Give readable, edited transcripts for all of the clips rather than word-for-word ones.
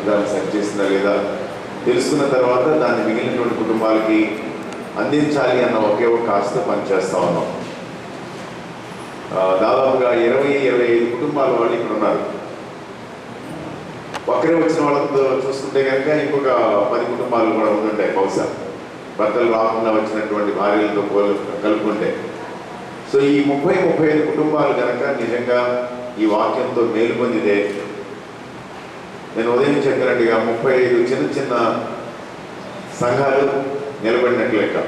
జీవితాన్ని సరిచేసిందా లేదా తెలుసుకున్న తర్వాత దాన్ని మిగిలినటువంటి కుటుంబాలకి అందించాలి అన్న ఒకే ఒక ఆశతో పనిచేస్తూ ఉన్నాం. దాదాపుగా 20-25 కుటుంబాల వాళ్ళు ఇక్కడ ఉన్నారు. ఒక్కరే వచ్చిన వాళ్ళతో చూసుకుంటే కనుక ఇంకొక 10 కుటుంబాలు కూడా ఉంటుంటాయి బహుశా, భర్తలు రాకుండా వచ్చినటువంటి భార్యలతో కలుపుకుంటే. సో ఈ 30-35 కుటుంబాలు కనుక నిజంగా ఈ వాక్యంతో మేలు పొందితే, నేను ఉదయం చెప్పినట్టుగా 35 చిన్న చిన్న సంఘాలు నిలబడినట్లు లెక్క.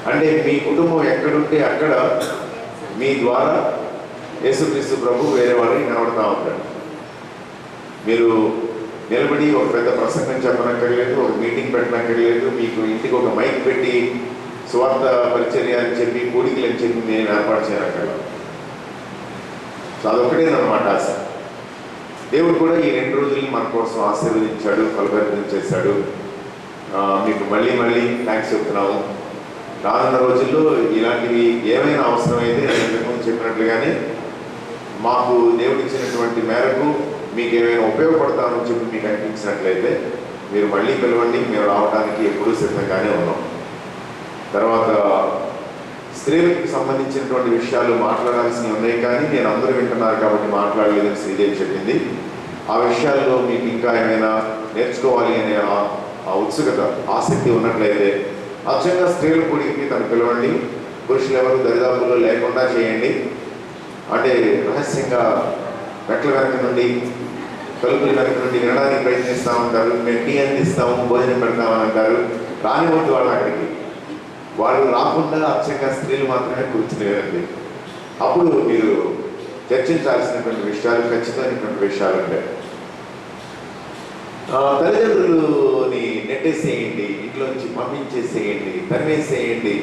అంటే మీ కుటుంబం ఎక్కడుంటే అక్కడ మీ ద్వారా యేసుక్రీస్తు ప్రభు వేరే వాళ్ళని కనబడతా ఉంటాడు. మీరు నిలబడి ఒక పెద్ద ప్రసంగం చెప్పనక్కర్లేదు, ఒక మీటింగ్ పెట్టనక్కర్లేదు, మీకు ఇంటికి ఒక మైక్ పెట్టి స్వార్థ పరిచర్య అని చెప్పి కూడికలు అని చెప్పి నేను ఏర్పాటు చేయనక్కర్లేదు. సో అదొక్కటేనమాట ఆశ. దేవుడు కూడా ఈ 2 రోజుల్ని మన కోసం ఆశీర్వదించాడు, ఫలభరితం చేశాడు. మీకు మళ్ళీ మళ్ళీ థ్యాంక్స్ చెప్తున్నాము. రానున్న రోజుల్లో ఇలాంటివి ఏమైనా అవసరమైతే నేను ఇంతకుముందు చెప్పినట్లుగానే మాకు దేవుడు ఇచ్చినటువంటి మేరకు మీకు ఏమైనా ఉపయోగపడతామని చెప్పి మీకు అనిపించినట్లయితే మీరు మళ్ళీ పిలవండి, మేము రావడానికి ఎప్పుడూ సిద్ధంగానే ఉన్నాం. తర్వాత స్త్రీలకు సంబంధించినటువంటి విషయాలు మాట్లాడాల్సినవి ఉన్నాయి, కానీ నేను అందరూ వింటున్నారు కాబట్టి మాట్లాడలేదని శ్రీదేవి చెప్పింది. ఆ విషయాల్లో మీకు ఇంకా ఏమైనా నేర్చుకోవాలి అనే ఆ ఉత్సుకత, ఆసక్తి ఉన్నట్లయితే అచ్చంగా స్త్రీల కూడికి తను పిలవండి. పురుషులు ఎవరు దరిదాపుల్లో లేకుండా చేయండి. అంటే రహస్యంగా మెట్ల వెనక నుండి, తలుపుల వెనక నుండి వినడానికి ప్రయత్నిస్తూ ఉంటారు. మేము టీ అందిస్తాము, భోజనం పెడతామని అంటారు. రానివ్వద్దు వాళ్ళు అక్కడికి. వాళ్ళు రాకుండా అచ్చంగా స్త్రీలు మాత్రమే కూర్చునేదండి. అప్పుడు మీరు చర్చించాల్సినటువంటి విషయాలు, ఖచ్చితమైనటువంటి విషయాలు ఉంటాయి. తల్లిదండ్రులని నెట్టేసేయండి, ఇంట్లోంచి పంపించేసేయండి, తరిమేసేయండి,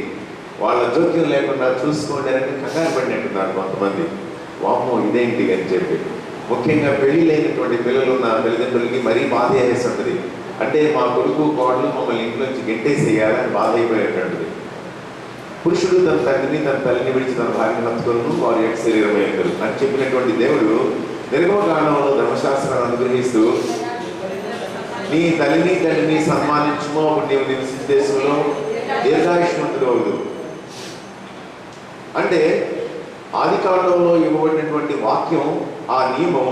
వాళ్ళ జోక్యం లేకుండా చూసుకోండి అని కంగారు పడినట్టున్నారు కొంతమంది. వామ్మో ఇదేంటి అని చెప్పి. ముఖ్యంగా పెళ్లి లేనటువంటి పిల్లలు ఉన్న తల్లిదండ్రులకి మరీ బాధ వేసేస్తుంది. అంటే మా కొడుకు కోడలు మమ్మల్ని ఇంట్లోంచి గెంటేసేయాలని బాధ అయిపోయేటువంటిది. పురుషుడు తన తండ్రిని తన తల్లిని విడిచి తన భార్యను హత్తుకొను, వారి యొక్క శరీరమయ్యారు అని చెప్పినటువంటి దేవుడు నిర్గమకాండంలో ధర్మశాస్త్రాన్ని అనుగ్రహిస్తూ నీ తల్లిని తండ్రిని సన్మానించుమో, అప్పుడు నీవు నివసించే దేశంలో దీర్ఘాయుష్మంతుడు అవుదు. అంటే ఆది కాండంలో ఇవ్వబడినటువంటి వాక్యం, ఆ నియమం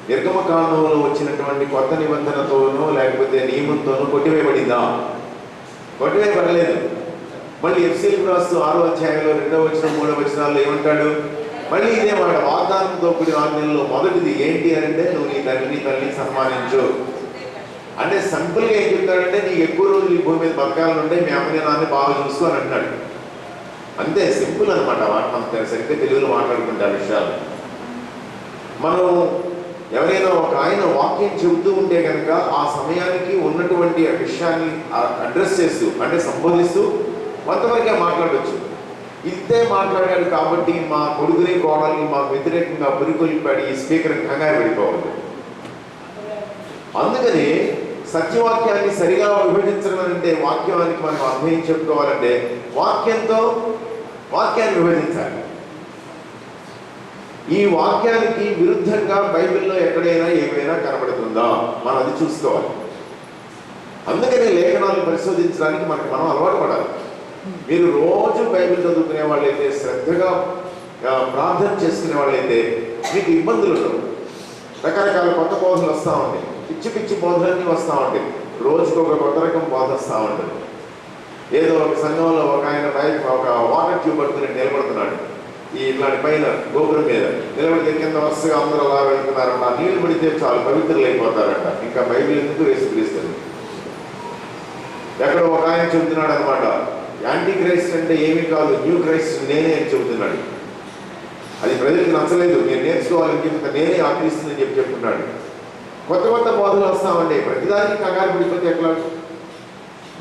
నిర్గమకాండంలో వచ్చినటువంటి కొత్త నిబంధనతోనో లేకపోతే నియమంతోనో కొట్టివేయబడిందా? కొట్టివేయబడలేదు. మళ్ళీ ఎఫ్సీలకు రాస్తూ 6వ అధ్యాయంలో 2వ వచనం 3వ వచనాల్లో ఏమంటాడు? మళ్ళీ ఇదే మాట, వాగ్దానంతో కూడిన ఆజ్ఞల్లో మొదటిది ఏంటి అంటే నువ్వు నీ తల్లిని సన్మానించు. అంటే సింపుల్గా ఏం చెప్తాడంటే నీకు ఎక్కువ రోజులు ఈ భూమి మీద బతకాలనుంటే మీ అమ్మని నాన్న బాగా చూసుకో అని అంటున్నాడు. అంతే, సింపుల్ అనమాట. మనం సరిగ్గా తెలుగులో మాట్లాడుకుంటే ఆ విషయాలు. మనం ఎవరైనా ఒక ఆయన వాక్యం చెబుతూ ఉంటే కనుక ఆ సమయానికి ఉన్నటువంటి ఆ విషయాన్ని అడ్రస్ చేస్తూ, అంటే సంబోధిస్తూ కొంతవరకే మాట్లాడవచ్చు. ఇంతే మాట్లాడాడు కాబట్టి మా కొడుకుని కోడల్ని మాకు వ్యతిరేకంగా పురికొలిపాడు ఈ స్పీకర్ కంగారు పడిపోవద్దు. అందుకని సత్యవాక్యాన్ని సరిగా విభజించడం అంటే, వాక్యానికి మనం అర్థం చెప్పుకోవాలంటే వాక్యాన్ని విభజించాలి. ఈ వాక్యానికి విరుద్ధంగా బైబిల్లో ఎక్కడైనా ఏమైనా కనబడుతుందా మనం అది చూసుకోవాలి. అందుకనే లేఖనాలు పరిశోధించడానికి మనం అలవాటు పడాలి. మీరు రోజు బైబిల్ చదువుకునే వాళ్ళైతే, శ్రద్ధగా ప్రార్థన చేసుకునే వాళ్ళైతే మీకు ఇబ్బందులు ఉండవు. రకరకాల కొత్త బోధనలు వస్తూ ఉంటాయి, పిచ్చి బోధనన్నీ వస్తూ ఉంటాయి. రోజుకు ఒక కొత్త రకం బోధ వస్తూ ఉంటుంది. ఏదో ఒక సంఘంలో ఒక ఆయన ఒక వాటర్ ట్యూబ్ పట్టుకుని నిలబడుతున్నాడు. ఇట్లాంటి పైన గోపురం మీద నిలబడితే కింద వరుసగా అందరూ అలా వెళ్తున్నారంట. నీళ్లు పడితే చాలు పవిత్రులు అయిపోతారంట. ఇంకా బైబిల్ ఎందుకు యేసుక్రీస్తు. ఎక్కడ ఒక ఆయన చెబుతున్నాడు అనమాట, యాంటీ క్రైస్ట్ అంటే ఏమీ కాదు, న్యూ క్రైస్ట్ నేనే అని చెబుతున్నాడు. అది ప్రజలకు నచ్చలేదు. నేను నేర్చుకోవాలని చెప్పి నేనే ఆ క్రీస్తుని చెప్పి చెప్తున్నాడు. కొత్త బోధనలు వస్తామండి. ప్రతిదానికి కంగారు పడిపోతే ఎట్లా?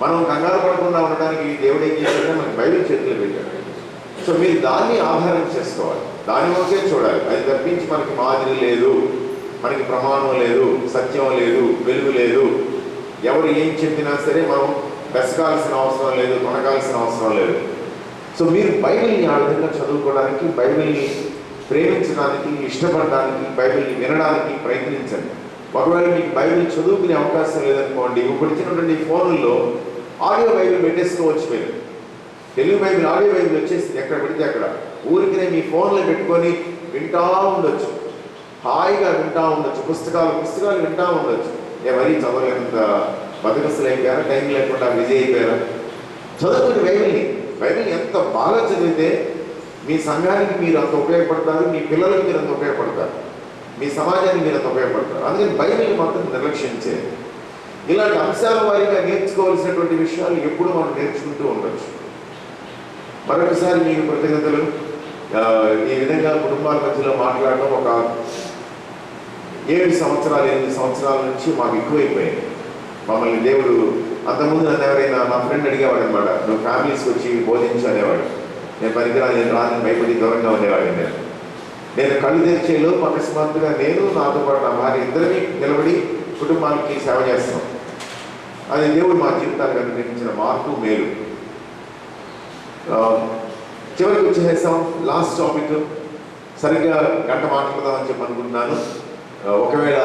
మనం కంగారు పడకుండా ఉండడానికి దేవుడు ఏం చేశాడంటే మనకి బైబిల్ చేతులు పెట్టాడు. సో మీరు దాన్ని ఆధారం చేసుకోవాలి, దాని ఒకే చూడాలి. అది తప్పించి మనకి మాదిరి లేదు, మనకి ప్రమాణం లేదు, సత్యం లేదు, వెలుగు లేదు. ఎవరు ఏం చెప్పినా సరే మనం బెసకాల్సిన అవసరం లేదు, కొనగాల్సిన అవసరం లేదు. సో మీరు బైబిల్ని ఆ విధంగా చదువుకోవడానికి, బైబిల్ని ప్రేమించడానికి, ఇష్టపడడానికి, బైబిల్ని వినడానికి ప్రయత్నించండి. ఒకవేళ మీకు బైబిల్ చదువుకునే అవకాశం లేదనుకోండి, ఇప్పుడు ఇచ్చినటువంటి ఫోన్లలో ఆడియో బైబిల్ పెట్టేసుకోవచ్చు. మీరు తెలుగు బైబిల్ ఆడియో బైబిల్ వచ్చేసి ఎక్కడ పెడితే అక్కడ ఊరికినే మీ ఫోన్లో పెట్టుకొని వింటా ఉండొచ్చు, హాయిగా వింటా ఉండొచ్చు. పుస్తకాలు వింటా ఉండొచ్చు. మరీ చదవలేనంత బతకస్తులు అయిపోయారా? టైం లేకుండా బిజీ అయిపోయారా? చదువుకుని బైబిల్ ఎంత బాగా చదివితే మీ సంఘానికి మీరు అంత ఉపయోగపడతారు, మీ పిల్లలకి మీరు అంత ఉపయోగపడతారు, మీ సమాజానికి మీరు అంత ఉపయోగపడతారు. అందుకని బైబిల్ మాత్రం నిర్లక్ష్యించేది. ఇలాంటి అంశాల వారీగా నేర్చుకోవాల్సినటువంటి విషయాలు ఎప్పుడు మనం నేర్చుకుంటూ ఉండొచ్చు. మరొకసారి మీకు కృతజ్ఞతలు. ఈ విధంగా కుటుంబాల మధ్యలో మాట్లాడడం ఒక 8 సంవత్సరాల నుంచి మాకు ఎక్కువైపోయింది. మమ్మల్ని దేవుడు అంతకుముందు నన్ను ఎవరైనా మా ఫ్రెండ్ అడిగేవాడు అనమాట, నువ్వు ఫ్యామిలీస్కి వచ్చి బోధించు అనేవాడు. నేను పనికిరాని నేను రాని భయపడి దూరంగా ఉండేవాడిని. నేను కళ్ళు తెరిచేలోపు అకస్మాత్తుగా నేను నాతో పాటు నా భార్య ఇద్దరిని నిలబడి కుటుంబానికి సేవ చేస్తున్నాం. అది దేవుడు మా జీవితానికి అనుగ్రహించిన మార్పు, మేలు. చివరికి వచ్చేసాం. లాస్ట్ టాపిక్ సరిగ్గా గంట మాట్లాడదామని చెప్పి అనుకుంటున్నాను. ఒకవేళ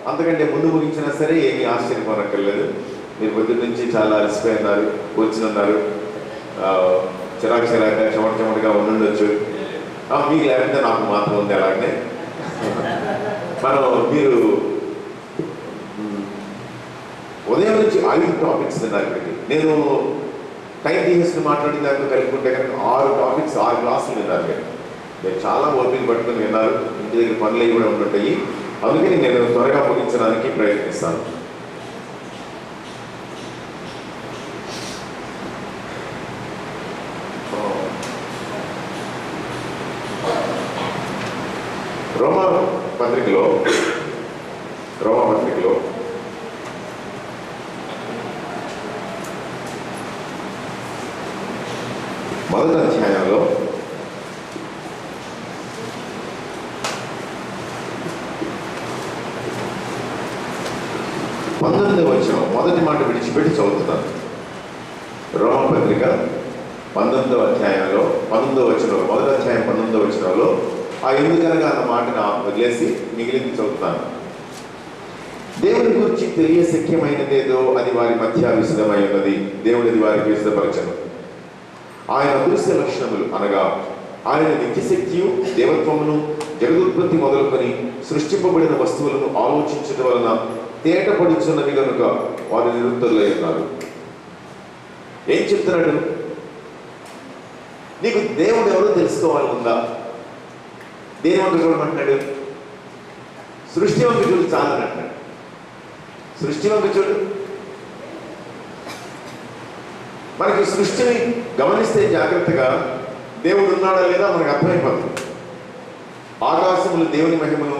అంతకంటే ముందు ముగించినా సరే ఏమీ ఆశ్చర్యపోనక్కర్లేదు. మీరు పొద్దున్న నుంచి చాలా అలసిపోయి ఉన్నారు, కూర్చున్నారు, చిరాకు చెమటగా ఉండొచ్చు. మీకు లేకపోతే నాకు మాత్రం ఉంది. అలాగనే మీరు ఉదయం నుంచి 5 టాపిక్స్ తిన్నారు. నేను టైం తీసేసి మాట్లాడిన దాంట్లో కలుపుకుంటే కనుక 6 టాపిక్స్ 6 క్లాసులు విన్నారు. నేను చాలా ఓపిక పట్టుకుని విన్నారు. ఇంటి దగ్గర పనులు కూడా ఉంటుంటాయి. అందుకని నేను త్వరగా ముగించడానికి ప్రయత్నిస్తాను. రోమా పత్రికలో మొదటి అధ్యాయంలో 19వ వచనం మొదటి మాట విడిచిపెట్టి చదువుతున్నాను. రోమపత్రిక 19వ అధ్యాయంలో 19వ వచనంలో, మొదటి అధ్యాయం 19వ వచనంలో ఆ ఎందుకనగా అన్న మాటను వదిలేసి మిగిలింది చదువుతాను. దేవుని గురించి తెలియశక్యమైనదేదో అది వారి మధ్య విశదమై ఉన్నది. దేవుడిది వారికి విశదపరచను. ఆయన అదృశ్య లక్షణములు అనగా ఆయన నిత్యశక్తియు దేవత్వమును జగదుత్పత్తి మొదలుకొని సృష్టింపబడిన వస్తువులను ఆలోచించడం వలన తేటపడుచున్నవి కనుక వారు నిరుత్తరులై ఉన్నారు. ఏం చెప్తున్నాడు? నీకు దేవుడు ఎవరో తెలుసుకోవాలి ఉందా? దేని వంక చూడమంటున్నాడు? సృష్టి వంక చూడు చాలని అంటున్నాడు. సృష్టి వంక చూడు. మనకి సృష్టిని గమనిస్తే జాగ్రత్తగా దేవుడు ఉన్నాడా లేదా మనకు అర్థమైపోతుంది. ఆకాశములు దేవుని మహిమను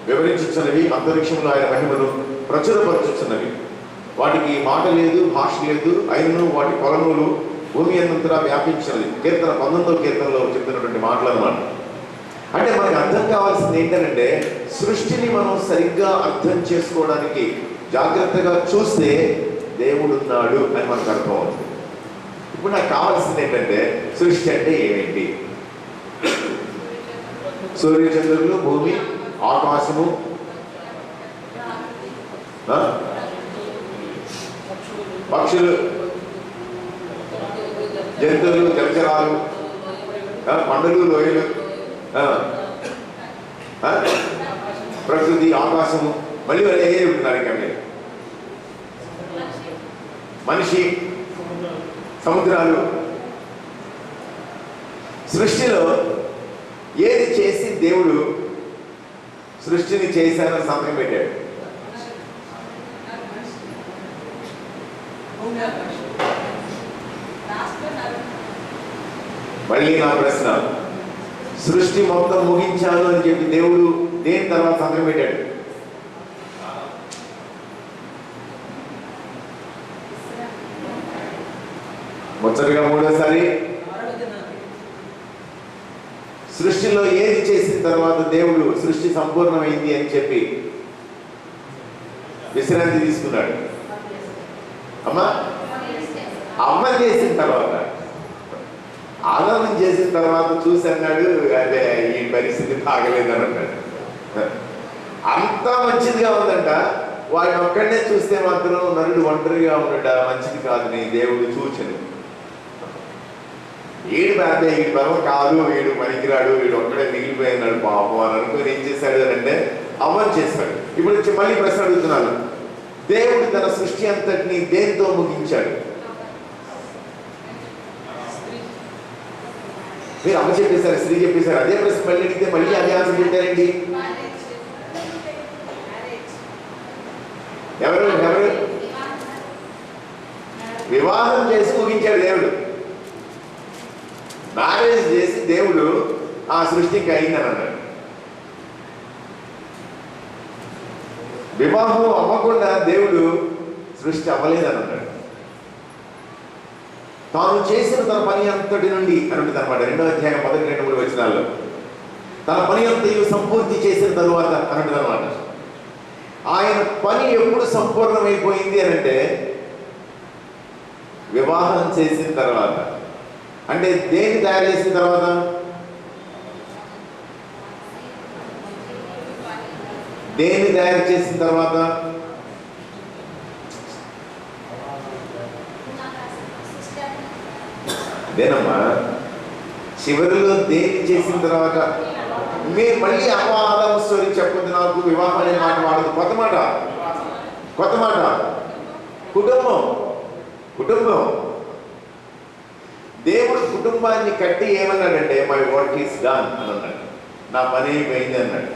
వివరించుచున్నవి, అంతరిక్షంలో ఆయన మహిమను ప్రచురపరచుచున్నవి. వాటికి మాట లేదు, భాష లేదు, అయినను వాటి కొలనులు భూమి అన్నంతటా వ్యాపించినది. 19వ కీర్తనలో చెప్తున్నటువంటి మాటలు అన్నమాట. అంటే మనకు అర్థం కావాల్సింది ఏంటంటే, సృష్టిని మనం సరిగ్గా అర్థం చేసుకోవడానికి జాగ్రత్తగా చూస్తే దేవుడున్నాడు అని మనకు అర్థం అవుతుంది. ఇప్పుడు నాకు కావాల్సింది ఏంటంటే, సృష్టి అంటే ఏమేంటి? సూర్యచంద్రులు, భూమి, ఆకాశము, పక్షులు, జంతువులు, జలచరాలు, కొండలు, లోయలు, ప్రకృతి, ఆకాశము, మళ్ళీ ఏ ఉంటున్నారు ఇంకా మీరు? మనిషి, సముద్రాలు. సృష్టిలో ఏది చేసి దేవుడు సృష్టిని చేశానని సంతకం పెట్టాడు? మళ్ళీ నా ప్రశ్న, సృష్టి మొత్తం ముగించాను అని చెప్పి దేవుడు దేని తర్వాత సంతకం పెట్టాడు? ముచ్చటగా మూడోసారి సృష్టిలో ఏది చేసిన తర్వాత దేవుడు సృష్టి సంపూర్ణమైంది అని చెప్పి విశ్రాంతి తీసుకున్నాడు? అమ్మ చేసిన తర్వాత, ఆనందం చేసిన తర్వాత చూసి అన్నాడు, అదే ఈ పరిస్థితి బాగలేదని అన్నాడు. అంతా మంచిదిగా ఉందంట. వాడిని ఒక్కడనే చూస్తే మాత్రం నరుడు ఒంటరిగా ఉండట మంచిది కాదు నీ దేవుడు చూచను. వీడు బలం కాదు, వీడు పనికిరాడు, వీడు ఒక్కడే మిగిలిపోయినాడు పాపం అని అనుకుని ఏం చేశాడు అంటే అమలు చేశాడు. ఇప్పుడు మళ్ళీ ప్రశ్న అడుగుతున్నాను, దేవుడు తన సృష్టి అంతటిని దేంతో ముగించాడు? మీరు అమ్మ చెప్పేశారు, స్త్రీ చెప్పేశారు. అదే ప్రశ్న మళ్ళీ అడిగితే మళ్ళీ అదే ఆన్సర్ చెప్పారండి. ఎవరు ఎవరు వివాహం చేసి ముగించాడు దేవుడు. మ్యారేజ్ చేసి దేవుడు ఆ సృష్టికి అయిందని అన్నాడు. వివాహం అవ్వకుండా దేవుడు సృష్టి అవ్వలేదని అన్నాడు. తాను చేసిన తన పని అంతటి నుండి అని ఉంటుంది అనమాట. 2వ అధ్యాయం 1-2 వచనాల్లో తన పని అంతయు సంపూర్తి చేసిన తరువాత అని ఉంటుంది అనమాట. ఆయన పని ఎప్పుడు సంపూర్ణమైపోయింది అని అంటే వివాహం చేసిన తర్వాత. అంటే దేన్ని తయారు చేసిన తర్వాత? దేన్ని తయారు చేసిన తర్వాత? దేనమ్మా చివరిలో దేన్ని చేసిన తర్వాత? మీరు మళ్ళీ అపవాదం స్టోరీ చెప్పొద్దు నాకు. వివాహం అనే మాట వాడదు. కొత్త మాట కుటుంబం. దేవుడు కుటుంబాన్ని కట్టి ఏమన్నాడంటే మై వర్క్ ఈస్ డన్ అని అన్నాడు. నా పని అయిపోయింది అన్నాడు.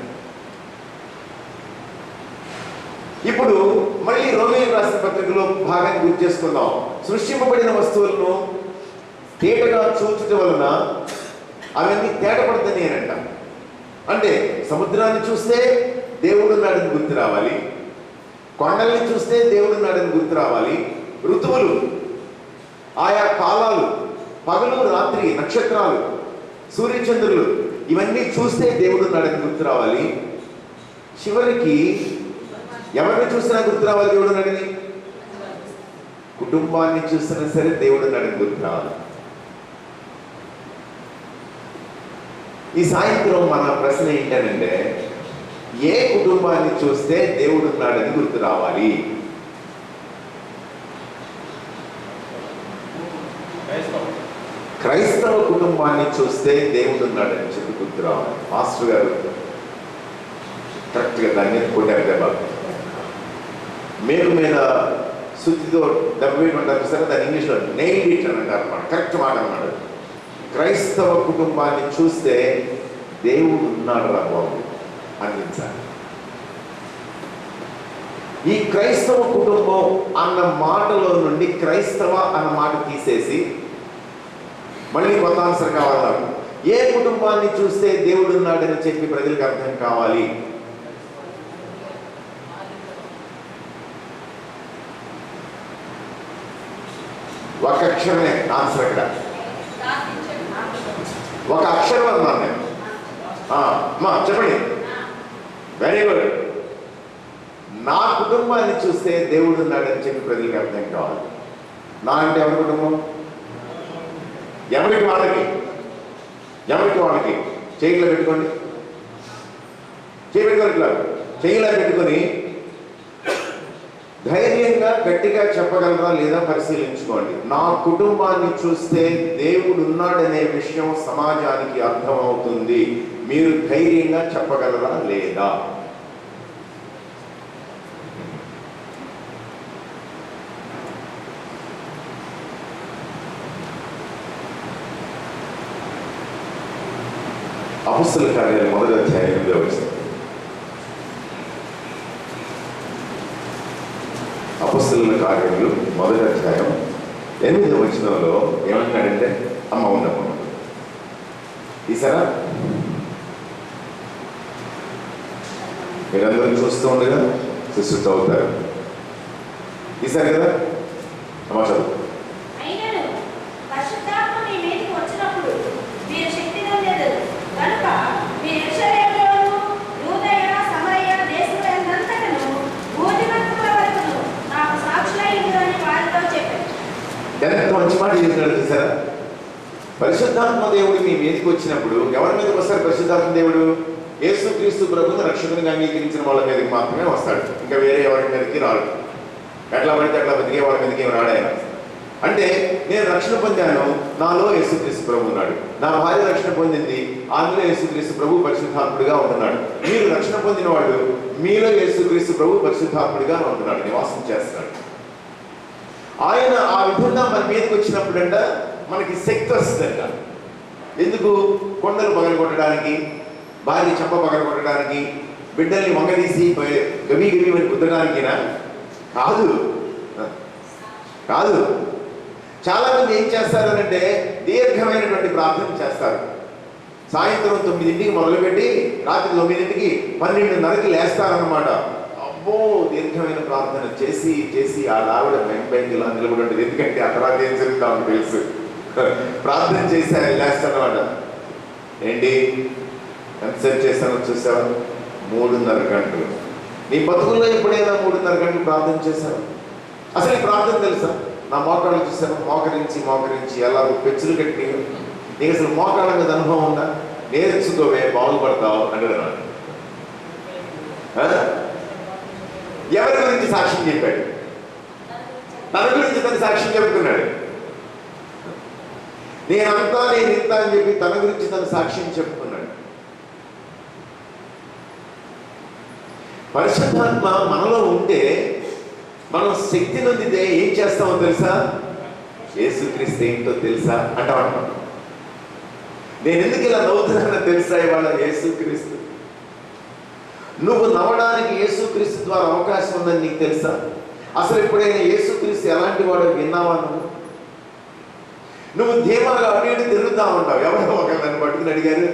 ఇప్పుడు మళ్ళీ రోమీయులకు రాసిన పత్రికలో భాగాన్ని గుర్తు చేసుకుందాం. సృష్టింపబడిన వస్తువులను తేటగా చూచటం వలన అవన్నీ తేటపడుతుంది అనంట. అంటే సముద్రాన్ని చూస్తే దేవుడు ఉన్నాడని గుర్తు రావాలి, కొండల్ని చూస్తే దేవుడు ఉన్నాడని గుర్తు రావాలి, ఋతువులు, ఆయా కాలాలు, పగలు రాత్రి, నక్షత్రాలు, సూర్యచంద్రులు ఇవన్నీ చూస్తే దేవుడు ఉన్నాడని గుర్తు రావాలి. చివరికి ఎవరిని చూసినా గుర్తు రావాలి దేవుడు ఉన్నాడని. కుటుంబాన్ని చూసినా సరే దేవుడు ఉన్నాడని గుర్తు రావాలి. ఈ సాయంత్రం మన ప్రశ్న ఏంటంటే ఏ కుటుంబాన్ని చూస్తే దేవుడు ఉన్నాడని గుర్తు రావాలి? క్రైస్తవ కుటుంబాన్ని చూస్తే దేవుడు ఉన్నాడని చెప్పి గుర్తు రావాలి. మాస్టర్ గారు కరెక్ట్గా దాన్ని కొట్టారు కదా. మేలు మీద శుద్ధితో డబ్బు అంటారు సరే, దాన్ని ఇంగ్లీష్లో నెయిల్ ఇట్ అని అంటారు అన్నమాట. కరెక్ట్ మాట అన్నాడు. క్రైస్తవ కుటుంబాన్ని చూస్తే దేవుడు ఉన్నాడు రా బాబు అనిపించాలి. ఈ క్రైస్తవ కుటుంబం అన్న మాటలో నుండి క్రైస్తవ అన్న మాట తీసేసి మళ్ళీ కొత్త ఆన్సర్ కావాలి నాకు. ఏ కుటుంబాన్ని చూస్తే దేవుడు ఉన్నాడని చెప్పి ప్రజలకు అర్థం కావాలి? ఒక అక్షరమే ఆన్సర్. ఇక్కడ ఒక అక్షరం అన్నాను నేను. అమ్మా చెప్పండి. Very good. నా కుటుంబాన్ని చూస్తే దేవుడు ఉన్నాడని చెప్పి ప్రజలకు అర్థం కావాలి. నా అంటే ఎవరి కుటుంబం? ఎవరికి వాళ్ళకి చేయిలో పెట్టుకోండి. చేయిలో పెట్టుకొని ధైర్యంగా గట్టిగా చెప్పగలరా లేదా పరిశీలించుకోండి. నా కుటుంబాన్ని చూస్తే దేవుడు ఉన్నాడనే విషయం సమాజానికి అర్థమవుతుంది. మీరు ధైర్యంగా చెప్పగలరా లేదా? అపొస్తలుల కార్యాలు 1వ అధ్యాయం 8వ వచనం. అపొస్తలుల కార్యములు 1వ అధ్యాయం 8వ వచనంలో ఏమంటాడంటే అమ్మ ఉండమ్మ ఈసారా మీరందరూ చూస్తూ ఉండగా శిష్యులు అవుతారు. ఈసారి కదా అమ్మ చదువు. ఎంత మంచి మాట చేస్తున్నాడు చూసారా? పరిశుద్ధాత్మ దేవుడు మీ మీదకి వచ్చినప్పుడు ఎవరి మీదకి వస్తాడు? పరిశుద్ధాత్మ దేవుడు యేసుక్రీస్తు ప్రభువుని రక్షకునిగా అంగీకరించిన వాళ్ళ మీదకి మాత్రమే వస్తాడు. ఇంకా వేరే ఎవరి మీదకి రాడు. ఎట్లా పడితే అట్లా బతికే వాళ్ళ మీదకి ఏమి రాడు ఆయన. అంటే నేను రక్షణ పొందాను, నాలో యేసుక్రీస్తు ప్రభు ఉన్నాడు. నా భార్య రక్షణ పొందింది, ఆమెలో యేసుక్రీస్తు ప్రభు పరిశుద్ధాత్ముడిగా ఉంటున్నాడు. మీరు రక్షణ పొందిన వాడు, మీలో యేసుక్రీస్తు ప్రభు పరిశుద్ధాత్ముడిగా ఉంటున్నాడు, నివాసం చేస్తున్నాడు. ఆయన ఆ విధంగా మన మీదకి వచ్చినప్పుడంట మనకి శక్తి వస్తుందంట. ఎందుకు? కొండలు పగలగొట్టడానికి, భార్య చెంప పగలగొట్టడానికి, బిడ్డల్ని వంగదీసి గవి అని కుదరడానికినా? కాదు కాదు. చాలా మంది ఏం చేస్తారు అంటే దీర్ఘమైనటువంటి ప్రార్థన చేస్తారు. సాయంత్రం 9ంటికి మొదలుపెట్టి రాత్రి 9ంటికి 12:30కి లేస్తారన్నమాట. అబ్బో, దీర్ఘమైన ప్రార్థన చేసి చేసి ఆ ఆవిడ బయటకి ఇలా నిలబడి ఉంటుంది. ఎందుకంటే ఆ తర్వాత ఏం జరుగుతామని తెలుసు. ప్రార్థన చేసి ఆయన లేస్తారన్నమాట. ఏంటి ఎంతసేపు చేస్తానో చూసావా? 3:30 గంటలు. నీ బతుకుల్లో ఎప్పుడైనా 3:30 గంటలు ప్రార్థన చేశావు? అసలు ఈ ప్రార్థన తెలుసా? నా మోకాళ్ళు చూసాను, మోకరించి మోకరించి ఎలా పెచ్చులు కట్టి. నీకు అసలు మోకాళ్ళ మీద అనుభవం ఉందా? నేర్చుకోవే, బాగుపడతావు అంటున్నాడు. ఎవరి గురించి సాక్ష్యం చెప్పాడు? తన గురించి తన సాక్ష్యం చెప్పుకున్నాడు. నేనంతా నేను ఇంత అని చెప్పి తన గురించి తన సాక్ష్యం చెప్పుకున్నాడు. పరిశుద్ధాత్మ మనలో ఉంటే మనం శక్తి నొందితే ఏం చేస్తామో తెలుసా? యేసుక్రీస్తు ఏంటో తెలుసా అంటాం. నేను ఎందుకు ఇలా నవ్వుతున్నానో తెలుసా? ఇవాళ యేసుక్రీస్తు, నువ్వు నవ్వడానికి యేసుక్రీస్తు ద్వారా అవకాశం ఉందని నీకు తెలుసా? అసలు ఎప్పుడైనా యేసుక్రీస్తు ఎలాంటి వాడో విన్నావా? నువ్వు ధీమాగా అటు ఇటు తిరుగుతా ఉంటావు. ఎవరో ఒకరు నన్ను పట్టుకుని అడిగారు,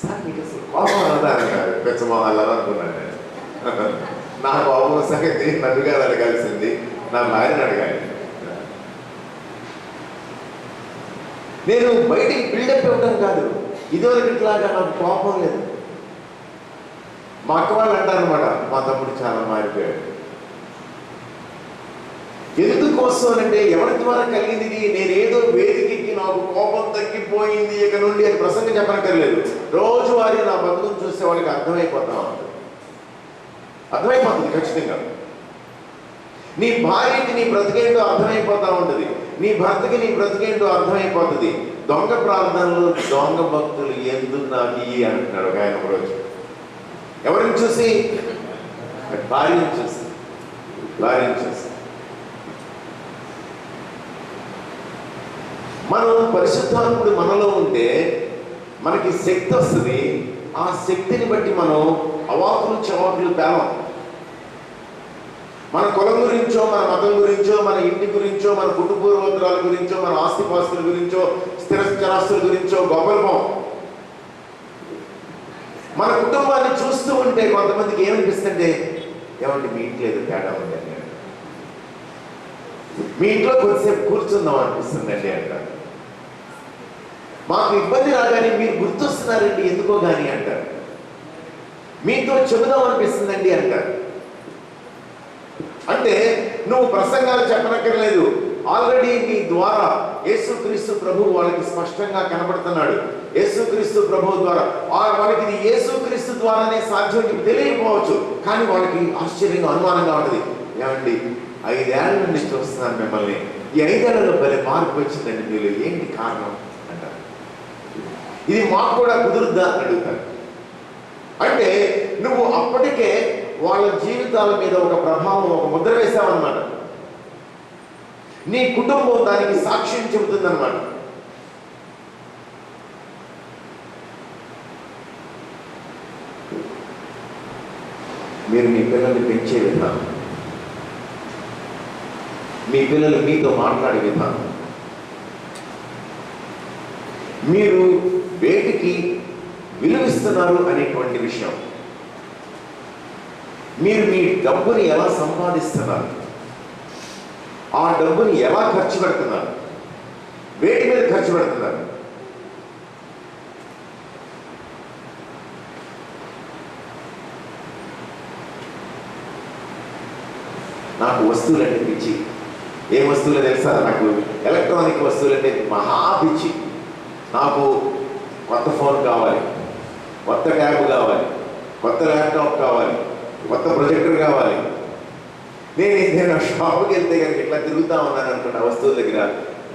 సార్ మీకు అసలు కోపం అన్నదా అన్నారు. పెచ్చమోహాలు అనుకున్నాను నేను. నా కోపం సంగతి నన్ను కాదు అడగాల్సింది, నా భార్యను అడగాలి. నేను బయటికి బిల్డప్ ఇవ్వడం కాదు, ఇదివరకట్లాగా నాకు కోపం లేదు. మా అక్క వాళ్ళు అంటారనమాట, మా తమ్ముడు చాలా మారిపోయాడు. ఎందుకోసం అంటే ఎవరి ద్వారా కలిగింది? నేనేదో వేదికకి నాకు కోపం తగ్గిపోయింది ఇక నుండి అని ప్రసంగం చెప్పనక్కర్లేదు. రోజువారీ నా బతుకును చూసే వాళ్ళకి అర్థమైపోతా ఉంటుంది. అర్థమైపోతుంది ఖచ్చితంగా. నీ భార్యకి నీ బ్రతికేంటో అర్థమైపోతా ఉంటుంది, నీ భర్తకి నీ బ్రతికేంటో అర్థమైపోతుంది. దొంగ ప్రార్థనలు, దొంగ భక్తులు ఎందుకు నాకు ఇయ్యి అంటున్నాడు ఒక ఆయన రోజు. ఎవరిని చూసి? భార్యను చూసి. భార్యను చూసి. మనం పరిశుద్ధాత్ముడు మనలో ఉంటే మనకి శక్తి వస్తుంది. ఆ శక్తిని బట్టి మనం అవాకులు చవాకులు పేలం. మన కులం గురించో, మన మతం గురించో, మన ఇంటి గురించో, మన కుటుంబూర్వోత్తరాల గురించో, మన ఆస్తిపాస్తుల గురించో, స్థిరస్థిరాస్తుల గురించో గొప్పలం. మన కుటుంబాన్ని చూస్తూ ఉంటే కొంతమందికి ఏమనిపిస్తుంటే, ఏమంటే మీ ఇంట్లో ఏదో తేడా ఉందండి, మీ ఇంట్లో కొద్దిసేపు కూర్చుందాం అనిపిస్తుందండి అంటారు. మాకు ఇబ్బంది రాగానే మీరు గుర్తొస్తున్నారండి ఎందుకో కానీ అంటారు. మీతో చెబుదాం అనిపిస్తుందండి అంటారు. అంటే నువ్వు ప్రసంగాలు చెప్పనక్కర్లేదు, ఆల్రెడీ నీ ద్వారా యేసుక్రీస్తు ప్రభువు వాళ్ళకి స్పష్టంగా కనబడుతున్నాడు. యేసుక్రీస్తు ప్రభువు ద్వారా వాళ్ళకి ఇది యేసుక్రీస్తు ద్వారానే సాధ్యం తెలియకపోవచ్చు, కానీ వాళ్ళకి ఆశ్చర్యంగా అనుమానంగా ఉంటుంది. ఏమండి 5 ఏళ్ల నుండి చూస్తున్నాను మిమ్మల్ని, ఈ 5 ఏళ్లలో భలే మార్పు వచ్చిందండి, మీరు ఏంటి కారణం అంటారు. ఇది మాకు కూడా కుదురుద్దా అని అడుగుతారు. అంటే నువ్వు అప్పటికే వాళ్ళ జీవితాల మీద ఒక ప్రభావం, ఒక ముద్ర వేసావన్నమాట. నీ కుటుంబం దానికి సాక్ష్యం చెబుతుందన్నమాట. మీరు మీ పిల్లల్ని పెంచే విధానం, మీ పిల్లలు మీతో మాట్లాడే విధానం, మీరు వేటికి విలువిస్తున్నారు అనేటువంటి విషయం, మీరు మీ డబ్బుని ఎలా సంపాదిస్తున్నారు, ఆ డబ్బుని ఎలా ఖర్చు పెడుతున్నారు, వేటి మీద ఖర్చు పెడుతున్నారు. నాకు వస్తువులంటే పిచ్చి. ఏ వస్తువులు తెలుసా? నాకు ఎలక్ట్రానిక్ వస్తువులంటే మహా పిచ్చి. నాకు కొత్త ఫోన్ కావాలి, కొత్త ట్యాబ్ కావాలి, కొత్త ల్యాప్టాప్ కావాలి, కొత్త ప్రొజెక్టర్ కావాలి. నేను షాప్కి వెళ్తే కనుక ఇట్లా తిరుగుతూ ఉన్నాను అనుకున్న వస్తువుల దగ్గర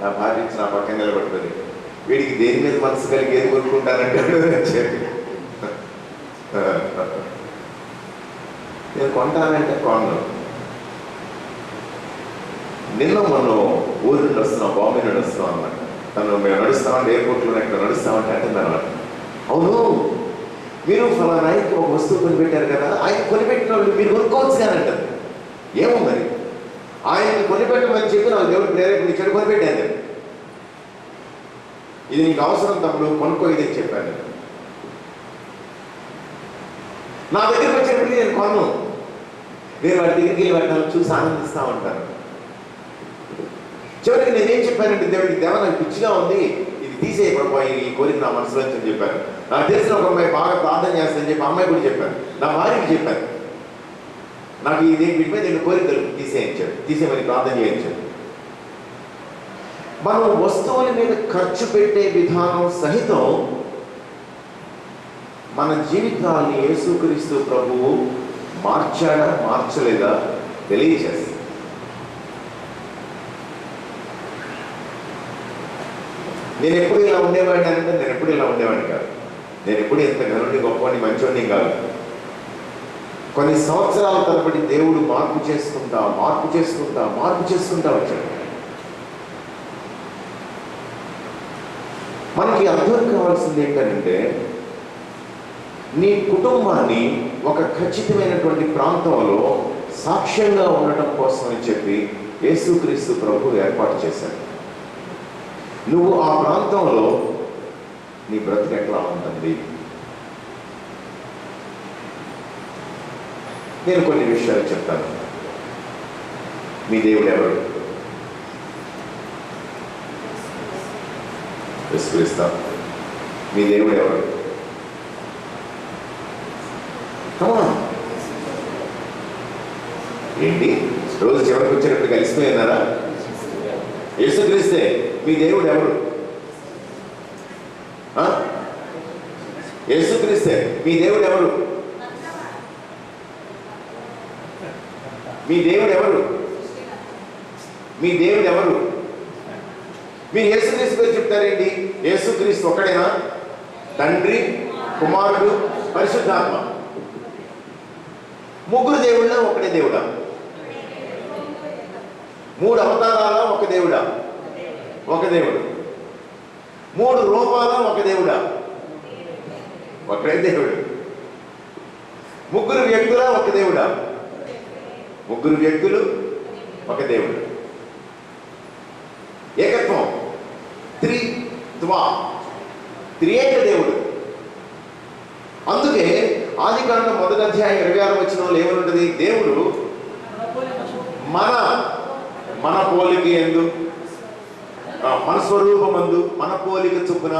నా భార్య నా పక్కన నిలబడుతుంది. వీడికి దేని మీద మనసు కలిగి ఏది కొనుక్కుంటానంటే చెప్పి నేను కొంటానంటే కొనను. నిన్న మనం ఊరి నుండి వస్తున్నాం, బాంబే నుండి వస్తున్నాం అన్నమాట. తను మేము నడుస్తామంటే ఎయిర్పోర్ట్లో ఇక్కడ నడుస్తామంటే అంటుంది అనమాట. అవును, మీరు ఫలానా ఆయనకి ఒక వస్తువు కొనిపెట్టారు కదా, ఆయన కొనిపెట్టిన వాళ్ళు మీరు కొనుక్కోవచ్చు కానీ అంటారు. ఏమో మరి ఆయనకి కొనిపెట్టమని చెప్పి నాకు దేవుడు ప్రేరేపణ ఇచ్చాడు, కొనిపెట్టాను నేను. ఇది నీకు అవసరం తమ్ముడు, కొనుక్కో ఇది అని చెప్పాను. నా దగ్గరికి వచ్చినప్పుడు నేను కొను. నేను వాటి దగ్గరికి వెళ్ళి వాటిని చూసి ఆనందిస్తూ ఉంటాను. చివరికి నేనేం చెప్పానంటే, దేవుడికి దేవ నాకు పిచ్చిగా ఉంది, ఇది తీసేయకపోయి ఈ కోరిక నా మనసులో అని చెప్పాను. నాకు తెలిసిన ఒక అమ్మాయి బాగా ప్రార్థన చేస్తుందని చెప్పి అమ్మాయి కూడా చెప్పాను. నా భార్యకి చెప్పాను, నాకు ఇది వీటి మీద నేను కోరిక తీసేయించాడు, తీసేయమని ప్రార్థన చేయించాడు. మనం వస్తువుల మీద ఖర్చు పెట్టే విధానం సహితం మన జీవితాన్ని యేసుక్రీస్తు ప్రభువు మార్చాడా మార్చలేదా తెలియజేస్తుంది. నేను ఎప్పుడు ఇలా ఉండేవాడిని అంటే నేను ఎప్పుడు ఇలా ఉండేవాడిని కాదు. నేను ఎప్పుడు ఎంత ఘనుడిని గొప్పవాడిని మంచోడిని కాదు. కొన్ని సంవత్సరాల తరబడి దేవుడు మార్పు చేసుకుంటా వచ్చాడు. మనకి అర్థం కావాల్సింది ఏంటంటే, నీ కుటుంబాన్ని ఒక ఖచ్చితమైనటువంటి ప్రాంతంలో సాక్ష్యంగా ఉండటం కోసం అని చెప్పి యేసుక్రీస్తు ప్రభు ఏర్పాటు చేశాడు. నువ్వు ఆ ప్రాంతంలో నీ బ్రతుకు ఎట్లా ఉంటుంది? నేను కొన్ని విషయాలు చెప్తాను. మీ దేవుడు ఎవరు? యేసుక్రీస్తు. మీ దేవుడు ఎవరు? ఏంటి రోజు చివరికి వచ్చినప్పుడు కలిసిపోయి ఉన్నారా? యేసుక్రీస్తే. మీ దేవుడు ఎవరు? యేసుక్రీస్తే. మీ దేవుడు ఎవరు? మీ దేవుడు ఎవరు? మీ దేవుడు ఎవరు? మీరు యేసుక్రీస్తు పేరు చెప్తారేంటి? యేసుక్రీస్తు ఒక్కడేనా? తండ్రి, కుమారుడు, పరిశుద్ధాత్మ. ముగ్గురు దేవుళ్ళ ఒకటే దేవుడా? మూడు అవతారాల ఒక దేవుడా? ఒక దేవుడు. మూడు రూపాల ఒక దేవుడా? ఒకటే దేవుడు. ముగ్గురు వ్యక్తుల ఒక దేవుడా? ముగ్గురు వ్యక్తులు ఒక దేవుడు. ఏకత్వం, త్రియేక దేవుడు. అందుకే ఆదికాండం 1వ అధ్యాయం 26వ వచనంలో ఏమనుంటుంది? దేవుడు మన పోలిక యందు, మన స్వరూపమందు, మన పోలిక చొప్పున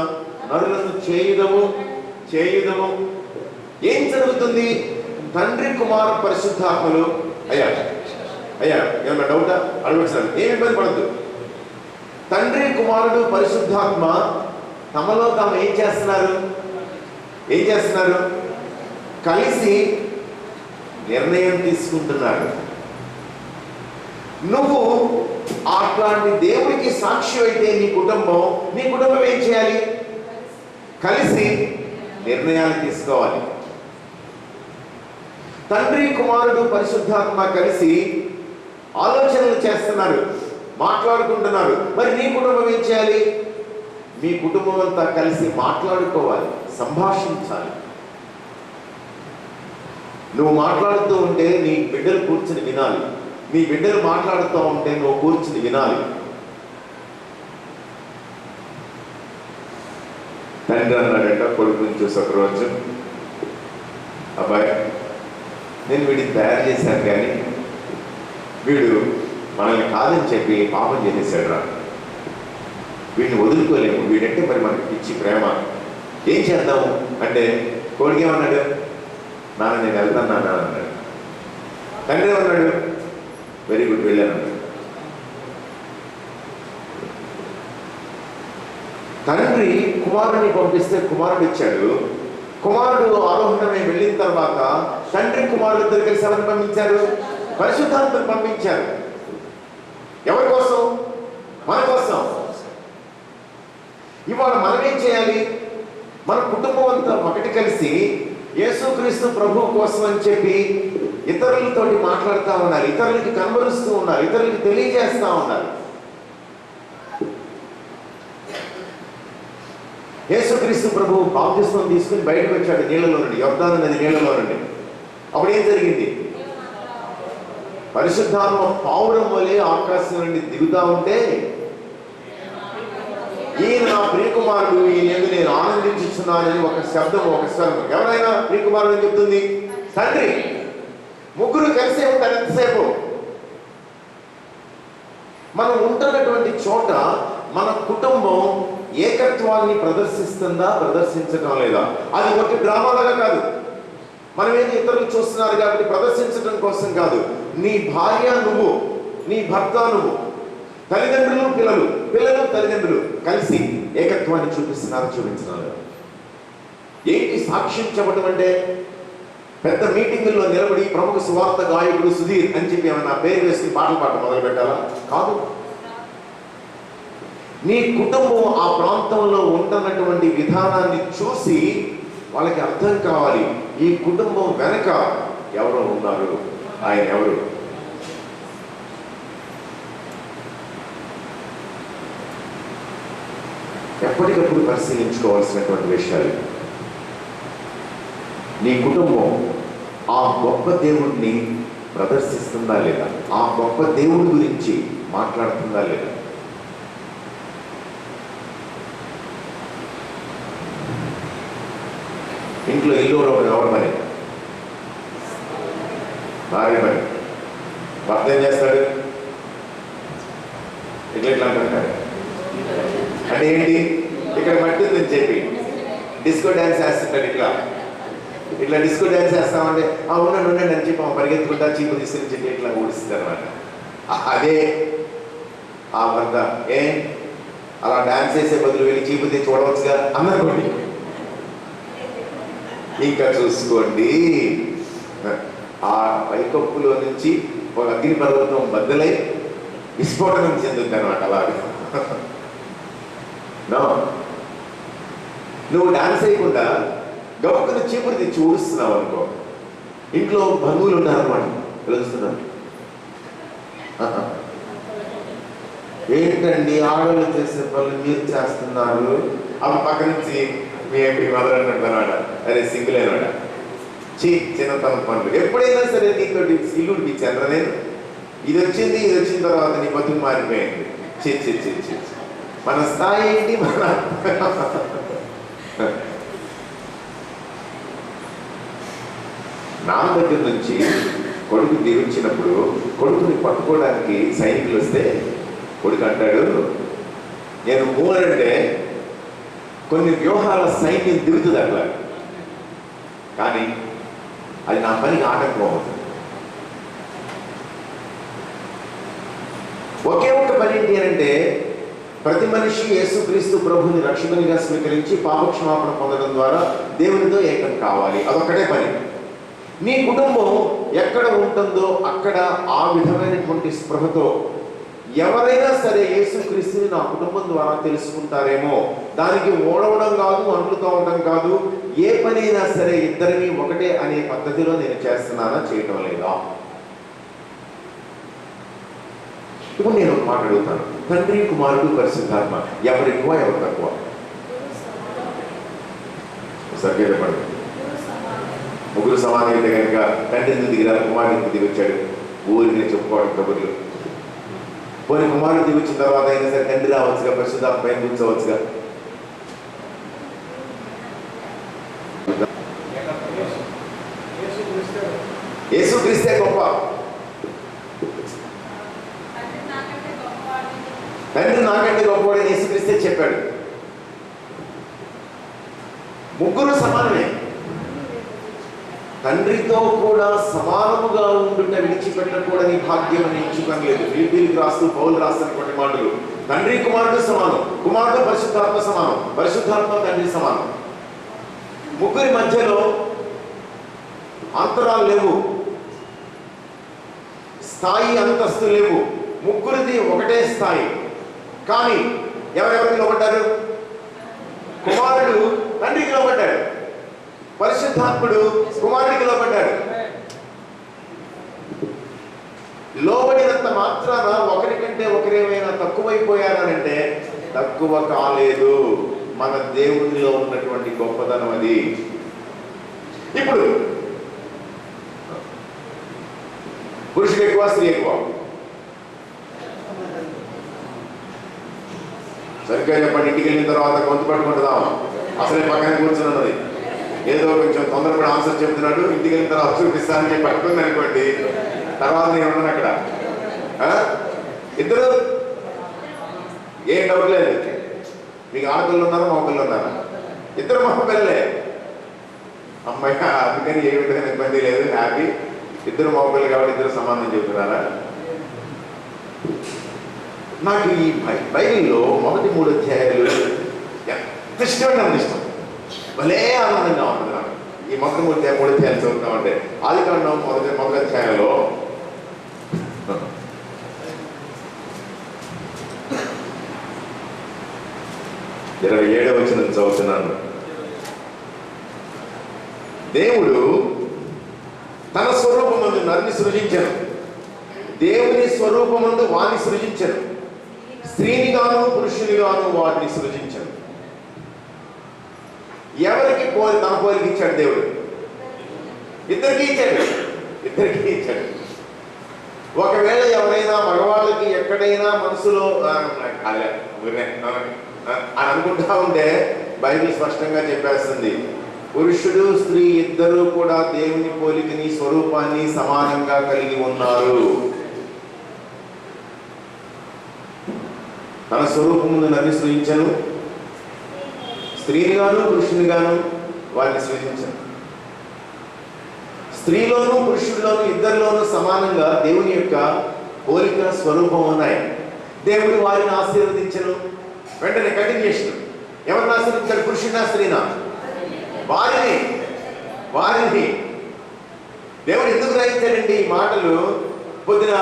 నరులను చేయుదము. ఏం జరుగుతుంది? తండ్రి, కుమార, పరిశుద్ధాత్మలు. అయ్యా ఏమన్నా డౌటా? అడగచ్చాను, ఏమి ఇబ్బంది పడద్దు. తండ్రి, కుమారుడు, పరిశుద్ధాత్మ తమలో తాము ఏం చేస్తున్నారు? కలిసి నిర్ణయం తీసుకుంటున్నారు. నువ్వు అట్లాంటి దేవుడికి సాక్షి అయితే నీ కుటుంబం ఏం చేయాలి? కలిసి నిర్ణయాలు తీసుకోవాలి. తండ్రి, కుమారుడు, పరిశుద్ధాత్మ కలిసి ఆలోచనలు చేస్తున్నారు, మాట్లాడుకుంటున్నారు. మరి నీ కుటుంబం ఏం చేయాలి? మీ కుటుంబం అంతా కలిసి మాట్లాడుకోవాలి, సంభాషించాలి. నువ్వు మాట్లాడుతూ ఉంటే నీ బిడ్డలు కూర్చుని వినాలి. నీ బిడ్డలు మాట్లాడుతూ ఉంటే నువ్వు కూర్చుని వినాలి. తండ్రి అన్నాడంట కొడుకుని చూసి ఒకరోజు, అబ్బాయి నేను వీడిని తయారు చేశాను, కానీ వీడు మనల్ని కాదని చెప్పి పాపం చేసేసాడు రా. వీడిని వదులుకోలేము, వీడంటే మరి మనకి పిచ్చి ప్రేమ, ఏం చేద్దాము అంటే కొడుకు ఏమన్నాడు? నాన్న నేను వెళ్తాను నాన్న అన్నాడు. తండ్రి ఏమన్నాడు? వెరీ గుడ్, వెళ్ళాను అన్నాడు. తండ్రి కుమారుడిని పంపిస్తే కుమారుడు ఇచ్చాడు. కుమారుడు ఆరోహణమై వెళ్ళిన తర్వాత తండ్రి కుమారుడు ఇద్దరు కలిసి ఎవరిని పంపించారు? పరిశుద్ధాత్మను పంపించారు. ఎవరి కోసం? మన కోసం. ఇవాళ మనం ఏం చేయాలి? మన కుటుంబం అంతా ఒకటి కలిసి యేసుక్రీస్తు ప్రభువు కోసం అని చెప్పి ఇతరులతోటి మాట్లాడుతూ ఉండాలి, ఇతరులకి కనబరుస్తూ ఉండాలి, ఇతరులకి తెలియజేస్తూ ఉండాలి. యేసుక్రీస్తు ప్రభువు బాప్తిస్మం తీసుకుని బయటకు వచ్చాడు నీళ్ళలో నుండి, యొర్దాను నది నీళ్ళలో నుండి. అప్పుడు ఏం జరిగింది? పరిశుద్ధాత్మ పావురం వలె ఆకాశం నుండి దిగుతా ఉంటే, ఈయన నా ప్రియకుమారుడు, ఈయన యందు నేను ఆనందించుచున్నానని ఒక శబ్దం, ఒక స్వరం. ఎవరైనా ప్రియకుమారుడు అని చెప్తుంది? తండ్రి. ముగ్గురు కలిసే ఉంటారు ఎంతసేపు. మనం ఉంటున్నటువంటి చోట మన కుటుంబం ఏకత్వాన్ని ప్రదర్శిస్తుందా, ప్రదర్శించడం లేదా? అది ఒక డ్రామాలాగా కాదు. మనం ఏది ఇతరులు చూస్తున్నారు కాబట్టి ప్రదర్శించడం కోసం కాదు. నీ భార్య నువ్వు, నీ భర్త నువ్వు, తల్లిదండ్రులు పిల్లలు, పిల్లలు తల్లిదండ్రులు కలిసి ఏకత్వాన్ని చూపిస్తున్నారు, చూపించినారు. ఏంటి సాక్ష్యం చెప్పడం అంటే? పెద్ద మీటింగుల్లో నిలబడి ప్రముఖ సువార్త గాయకుడు సుధీర్ అని చెప్పి ఏమన్నా పేరు వేసుకుని పాటలు పాడటం మొదలు పెట్టాలా? కాదు. నీ కుటుంబం ఆ ప్రాంతంలో ఉంటున్నటువంటి విధానాన్ని చూసి వాళ్ళకి అర్థం కావాలి, ఈ కుటుంబం వెనక ఎవరో ఉన్నారు, ఆయన ఎవరు. ఎప్పటికప్పుడు పరిశీలించుకోవాల్సినటువంటి విషయాలు. నీ కుటుంబం ఆ గొప్ప దేవుడిని ప్రదర్శిస్తుందా లేదా? ఆ గొప్ప దేవుడి గురించి మాట్లాడుతుందా లేదా? ఇంట్లో ఇల్లు ఎవరి పని? భార్య పని. భర్త ఏం చేస్తాడు? ఇట్లా అంటాడు. అంటే ఏంటి? ఇక్కడ మట్టిందని చెప్పి డిస్కో డ్యాన్స్ వేస్తుంటాడు. ఇట్లా డిస్కో డ్యాన్స్ వేస్తామంటే ఉండండి అని చెప్పి పరిగెత్తుకుంటా చీపు తీసుకుని చెప్పి ఇట్లా ఊడిస్తుంది అనమాట. అదే ఆ భర్త అలా డ్యాన్స్ వేసే బదులు వెళ్ళి చీపు తెచ్చి చూడవచ్చుగా అన్నకోండి. ఇంకా చూసుకోండి, ఆ పైకప్పులో నుంచి ఒక అగ్ని పర్వతం బద్దలై విస్ఫోటనం చెందుతుంది అనమాట. అలాగే నువ్వు డాన్స్ చేయకుండా గబుక్కుని చీపురు తెచ్చి ఊడుస్తున్నావు అనుకో, ఇంట్లో బంధువులు ఉన్నారన్నమాట, పిలుస్తున్నారు. ఏంటండి ఆడవాళ్ళు చేసే పనులు మీరు చేస్తున్నారు? అవి పక్క నుంచి మీ మదర్ అన్నట్టు అనమాట. అరే సింగిల్ అనమాట. చిన్నతనం పనులు ఎప్పుడైనా సరే నీతో ఇల్లు ఉడిపించాను నేను. ఇది వచ్చిన తర్వాత నీ బతుకు మారిపోయింది. చి మన స్థాయి ఏంటి? మన నాన్న దగ్గర నుంచి కొడుకు దిగొచ్చినప్పుడు కొడుకుని పట్టుకోవడానికి సైనికులు వస్తే కొడుకు అంటాడు, నేను మూలంటే కొన్ని వ్యూహాల సైన్యం దిగుతుంది అట్లా, కానీ అది నా పనికి ఆటంకం అవుతుంది. ఒకే ఒక్క పని ఏంటి అంటే, ప్రతి మనిషి యేసుక్రీస్తు ప్రభుని రక్షకునిగా స్వీకరించి పాపక్షమాపణ పొందడం ద్వారా దేవునితో ఏకం కావాలి. అదొక్కటే పని. నీ కుటుంబం ఎక్కడ ఉంటుందో అక్కడ ఆ విధమైనటువంటి స్పృహతో ఎవరైనా సరే యేసుక్రీస్తుని నా కుటుంబం ద్వారా తెలుసుకుంటారేమో, దానికి ఓడవడం కాదు, అంటుతో ఉండడం కాదు, ఏ పనైనా సరే ఇద్దరిని ఒకటే అనే పద్ధతిలో నేను చేస్తున్నానా, చేయటం లేదా? ఇప్పుడు నేను ఒక మాట అడుగుతాను, తండ్రి కుమారుడు పరిశుద్ధాత్మ ఎవరు ఎక్కువ ఎవరు తక్కువ? సరిగ్గా చెప్పండి. ముగ్గురు సమానమైతే కనుక తండ్రి ఎందుకు దిగిరారు, కుమారుడు ఎందుకు దిగొచ్చాడు? ఊరికి చెప్పుకోవడం కబుర్లు. పోనీ కుమారుడు దిగొచ్చిన తర్వాత అయినా సరే తండ్రి రావచ్చుగా, పరిశుద్ధాత్మ పైన కూర్చోవచ్చుగా. యేసుక్రీస్తే గొప్ప. తండ్రి నాకంటే గొప్పవాడని యేసుక్రీస్తే చెప్పాడు. ముగ్గురు సమానమే. తండ్రితో కూడా సమానముగా ఉండుట విడిచిపెట్టకూడని భాగ్యం అని ఎంచుకోలేదు. ఫిలిప్పీయులకు రాస్తూ పౌలు రాస్తున్నటువంటి మాటలు, తండ్రి కుమారుడు సమానం, కుమారుడు పరిశుద్ధాత్మ సమానం, పరిశుద్ధాత్మ తండ్రి సమానం. ముగ్గురి మధ్యలో అంతరాలు లేవు, స్థాయి అంతస్తు లేవు, ముగ్గురిది ఒకటే స్థాయి. కానీ ఎవరెవరికి లోబడ్డారు? కుమారుడు తండ్రికి లోబడ్డాడు, పరిశుద్ధాత్ముడు కుమారుడికి లోబడ్డాడు. లోబడినంత మాత్రాన ఒకరి కంటే ఒకరేమైనా తక్కువైపోయారంటే తక్కువ కాలేదు. మన దేవునిలో ఉన్నటువంటి గొప్పతనం అది. ఇప్పుడు పురుషుడు ఎక్కువ, స్త్రీ ఎక్కువ? సరిగ్గా చెప్పండి. ఇంటికి వెళ్ళిన తర్వాత గొంతు పట్టుకుంటుందాం, అసలే పక్కన కూర్చున్నది, ఏదో కొంచెం తొందరపడి ఆన్సర్ చెప్తున్నాడు, ఇంటికి వెళ్ళిన తర్వాత చూపిస్తానని చెప్పి పట్టుకుంది అనుకోండి, తర్వాత నేను ఉన్నాను అక్కడ. ఇద్దరు ఏం డౌట్ లేదు. మీకు ఆడపిల్లలు ఉన్నారా, మగపిల్లలు ఉన్నారా? ఇద్దరు మగపిల్లలే. అమ్మాయి అందుకని ఏ విధంగా ఇబ్బంది లేదు, హ్యాపీ. ఇద్దరు మగపిల్లలు కాబట్టి ఇద్దరు సమాధానం చెబుతున్నారా? నాకు ఈ బైబిల్లో మొదటి 3 అధ్యాయాలు ఎంత ఇష్టం, అంత ఇష్టం, భలే ఆనందంగా ఉంటుంది నాకు. ఈ మొదటి 3 అధ్యాయాలు చదువుతామంటే ఆదికాండం మొదటి అధ్యాయంలో 27వ వచనం చదువుతున్నాను. దేవుడు తన స్వరూపమందు నరుని సృజించను, దేవుని స్వరూపమందు వాణ్ణి సృజించను, స్త్రీని గాను పురుషుని గాను వాటిని సృజించను. ఎవరికి తన పోలికి ఇచ్చాడు దేవుడు? ఇద్దరికి ఇచ్చాడు. ఒకవేళ ఎవరైనా మగవాళ్ళకి ఎక్కడైనా మనసులో అని అనుకుంటా ఉంటే బైబిల్ స్పష్టంగా చెప్పేస్తుంది, పురుషుడు స్త్రీ ఇద్దరూ కూడా దేవుని పోలికని స్వరూపాన్ని సమానంగా కలిగి ఉన్నారు. తన స్వరూపమును నన్ను సృజించను, స్త్రీని గాను పురుషుని గాను వారిని సృజించను. స్త్రీలోను పురుషుల్లోనూ ఇద్దరిలోనూ సమానంగా దేవుని యొక్క పోలిక స్వరూపం ఉన్నాయి. దేవుడు వారిని ఆశీర్వదించను. వెంటనే కంటిన్యూషన్. ఎవరిని ఆశీర్వదించాడు? పురుషుడినా స్త్రీనా? వారిని దేవుడు ఎందుకు గ్రహించాడండి ఈ మాటలు? పొద్దున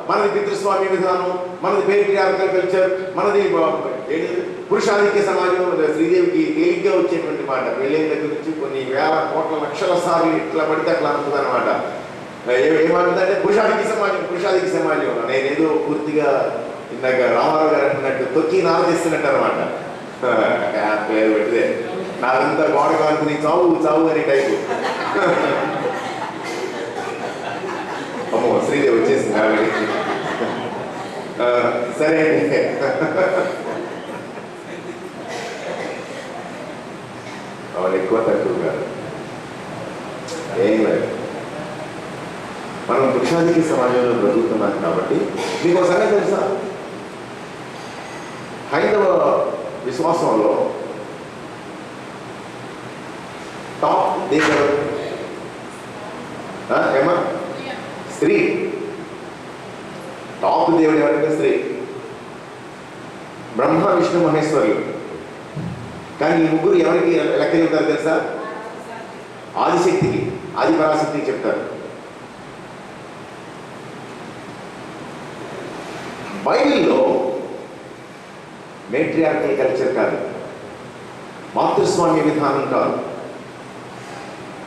మనది పితృస్వామ్య విధానం, మనది పేట్రియార్కల్ కల్చర్, మనది పురుషాధిక్య సమాజం. శ్రీదేవికి తేలిగ్గా వచ్చేటువంటి మాట. పెళ్ళైన దగ్గర నుంచి కొన్ని వేల కోట్ల లక్షల సార్లు ఇట్లా పడితే అట్లా అనుకుంది అనమాట. ఏమంటుందంటే పురుషాధిక్య సమాజం. నేనేదో పూర్తిగా ఇందాక రామారావు గారు అంటున్నట్టు తొక్కి నారదీస్తున్నట్టు అనమాట. పేరు పెట్టిదే నాదంతా గోడ కానుకుని చావు అనే టైపు. అమ్మో, శ్రీదేవి వచ్చేసింది ఆవిడ. సరే అండి, వాళ్ళు ఎక్కువ తక్కువ కాదు, ఏం లేదు. మనం పురుషాధిక్య సమాజంలో బ్రతుకుతున్నాం కాబట్టి మీకు ఒక సంగతి తెలుసా? హైందవ విశ్వాసంలో టాప్ దేవుడు ఏమా? స్త్రీ. టాప్ దేవుడు ఎవరంటే స్త్రీ. బ్రహ్మ విష్ణు మహేశ్వరులు. కానీ ఈ ముగ్గురు ఎవరికి లెక్క చెప్తారు తెలుసా? ఆదిశక్తికి, ఆది పరాశక్తికి చెప్తారు. బైబిల్లో మేట్రియార్కల్ కల్చర్ కాదు, మాతృస్వామ్య విధానం కాదు,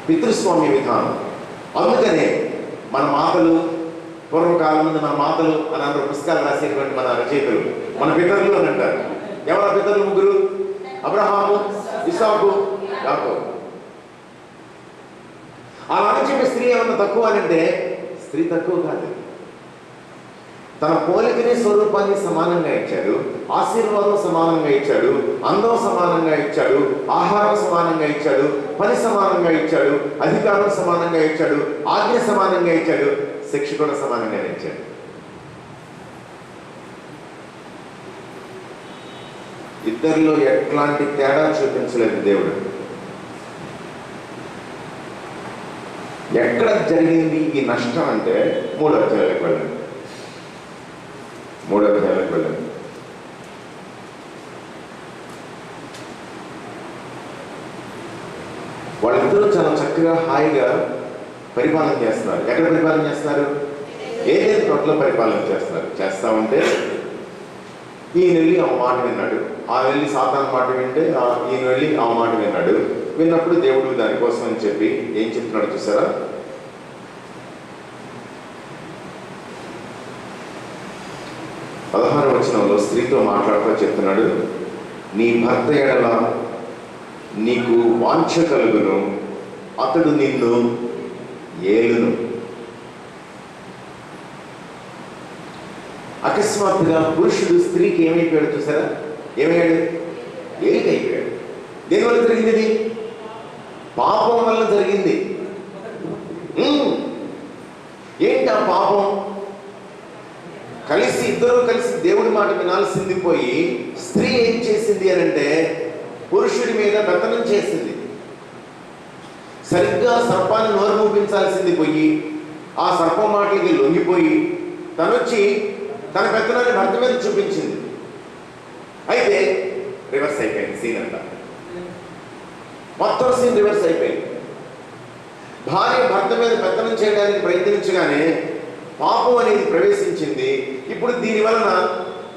పితృస్వామ్య విధానం. అందుకనే మన మాతలు, పూర్వకాలం ముందు మన మాతలు అని అందరూ పుస్తకాలు రాసేటువంటి మన రచయితలు మన పితరులు అని అంటారు. ఎవరు పితరులు? ముగ్గురు: అబ్రహాము, ఇస్సాకు, యాకోబు. అలా అని చెప్పి స్త్రీ ఏమన్నా తక్కువ అని అంటే స్త్రీ తక్కువ కాదు. తన పోలికని స్వరూపాన్ని సమానంగా ఇచ్చాడు, ఆశీర్వాదం సమానంగా ఇచ్చాడు, అందం సమానంగా ఇచ్చాడు, ఆహారం సమానంగా ఇచ్చాడు, పని సమానంగా ఇచ్చాడు, అధికారం సమానంగా ఇచ్చాడు, ఆజ్ఞ సమానంగా ఇచ్చాడు, శిక్ష కూడా సమానంగా ఇచ్చాడు. ఇద్దరిలో ఎట్లాంటి తేడా చూపించలేదు దేవుడు. ఎక్కడ జరిగింది ఈ నష్టం అంటే 3వ అధ్యాయాలకు వెళ్ళండి. 3వ అధ్యాయాలకు వెళ్ళండి. వాళ్ళిద్దరూ చాలా చక్కగా హాయిగా పరిపాలన చేస్తున్నారు. ఎక్కడ పరిపాలన చేస్తున్నారు? ఏదైనా తోటలో పరిపాలన చేస్తున్నారు. చేస్తా ఉంటే ఈయన వెళ్ళి ఆ మాట విన్నాడు. ఆ వెళ్ళి సాతాను మాట వింటే ఈయన వెళ్ళి ఆ మాట విన్నాడు. విన్నప్పుడు దేవుడు దానికోసం అని చెప్పి ఏం చెప్తున్నాడు చూసారా? పదహారవ వచనంలో స్త్రీతో మాట్లాడుతూ చెప్తున్నాడు, నీ భర్త ఎడల నీకు వాంఛ కలుగును, అతడు నిన్ను ఏలును. అకస్మాత్తుగా పురుషుడు స్త్రీకి ఏమైపోయాడు చూసారా? ఏమయ్యాడు? ఏలికైపోయాడు. దేనివల్ల జరిగింది? ఇది పాపం వల్ల జరిగింది. ఏంటి ఆ పాపం? ఇద్దరూ కలిసి దేవుడి మాట వినాల్సింది పోయి స్త్రీ ఏం చేసింది అని అంటే పురుషుడి మీద పెత్తనం చేసింది. సరిగ్గా సర్పాన్ని నోరు మూపించాల్సింది పోయి ఆ సర్పం మాటలకి లొంగిపోయి తనొచ్చి తన పెత్తనాన్ని భర్త మీద చూపించింది. అయితే రివర్స్ అయిపోయింది సీన్ అంతా. మొత్తం సీన్ రివర్స్ అయిపోయింది. భార్య భర్త మీద పెత్తనం చేయడానికి ప్రయత్నించగానే పాపం అనేది ప్రవేశించింది. ఇప్పుడు దీని వలన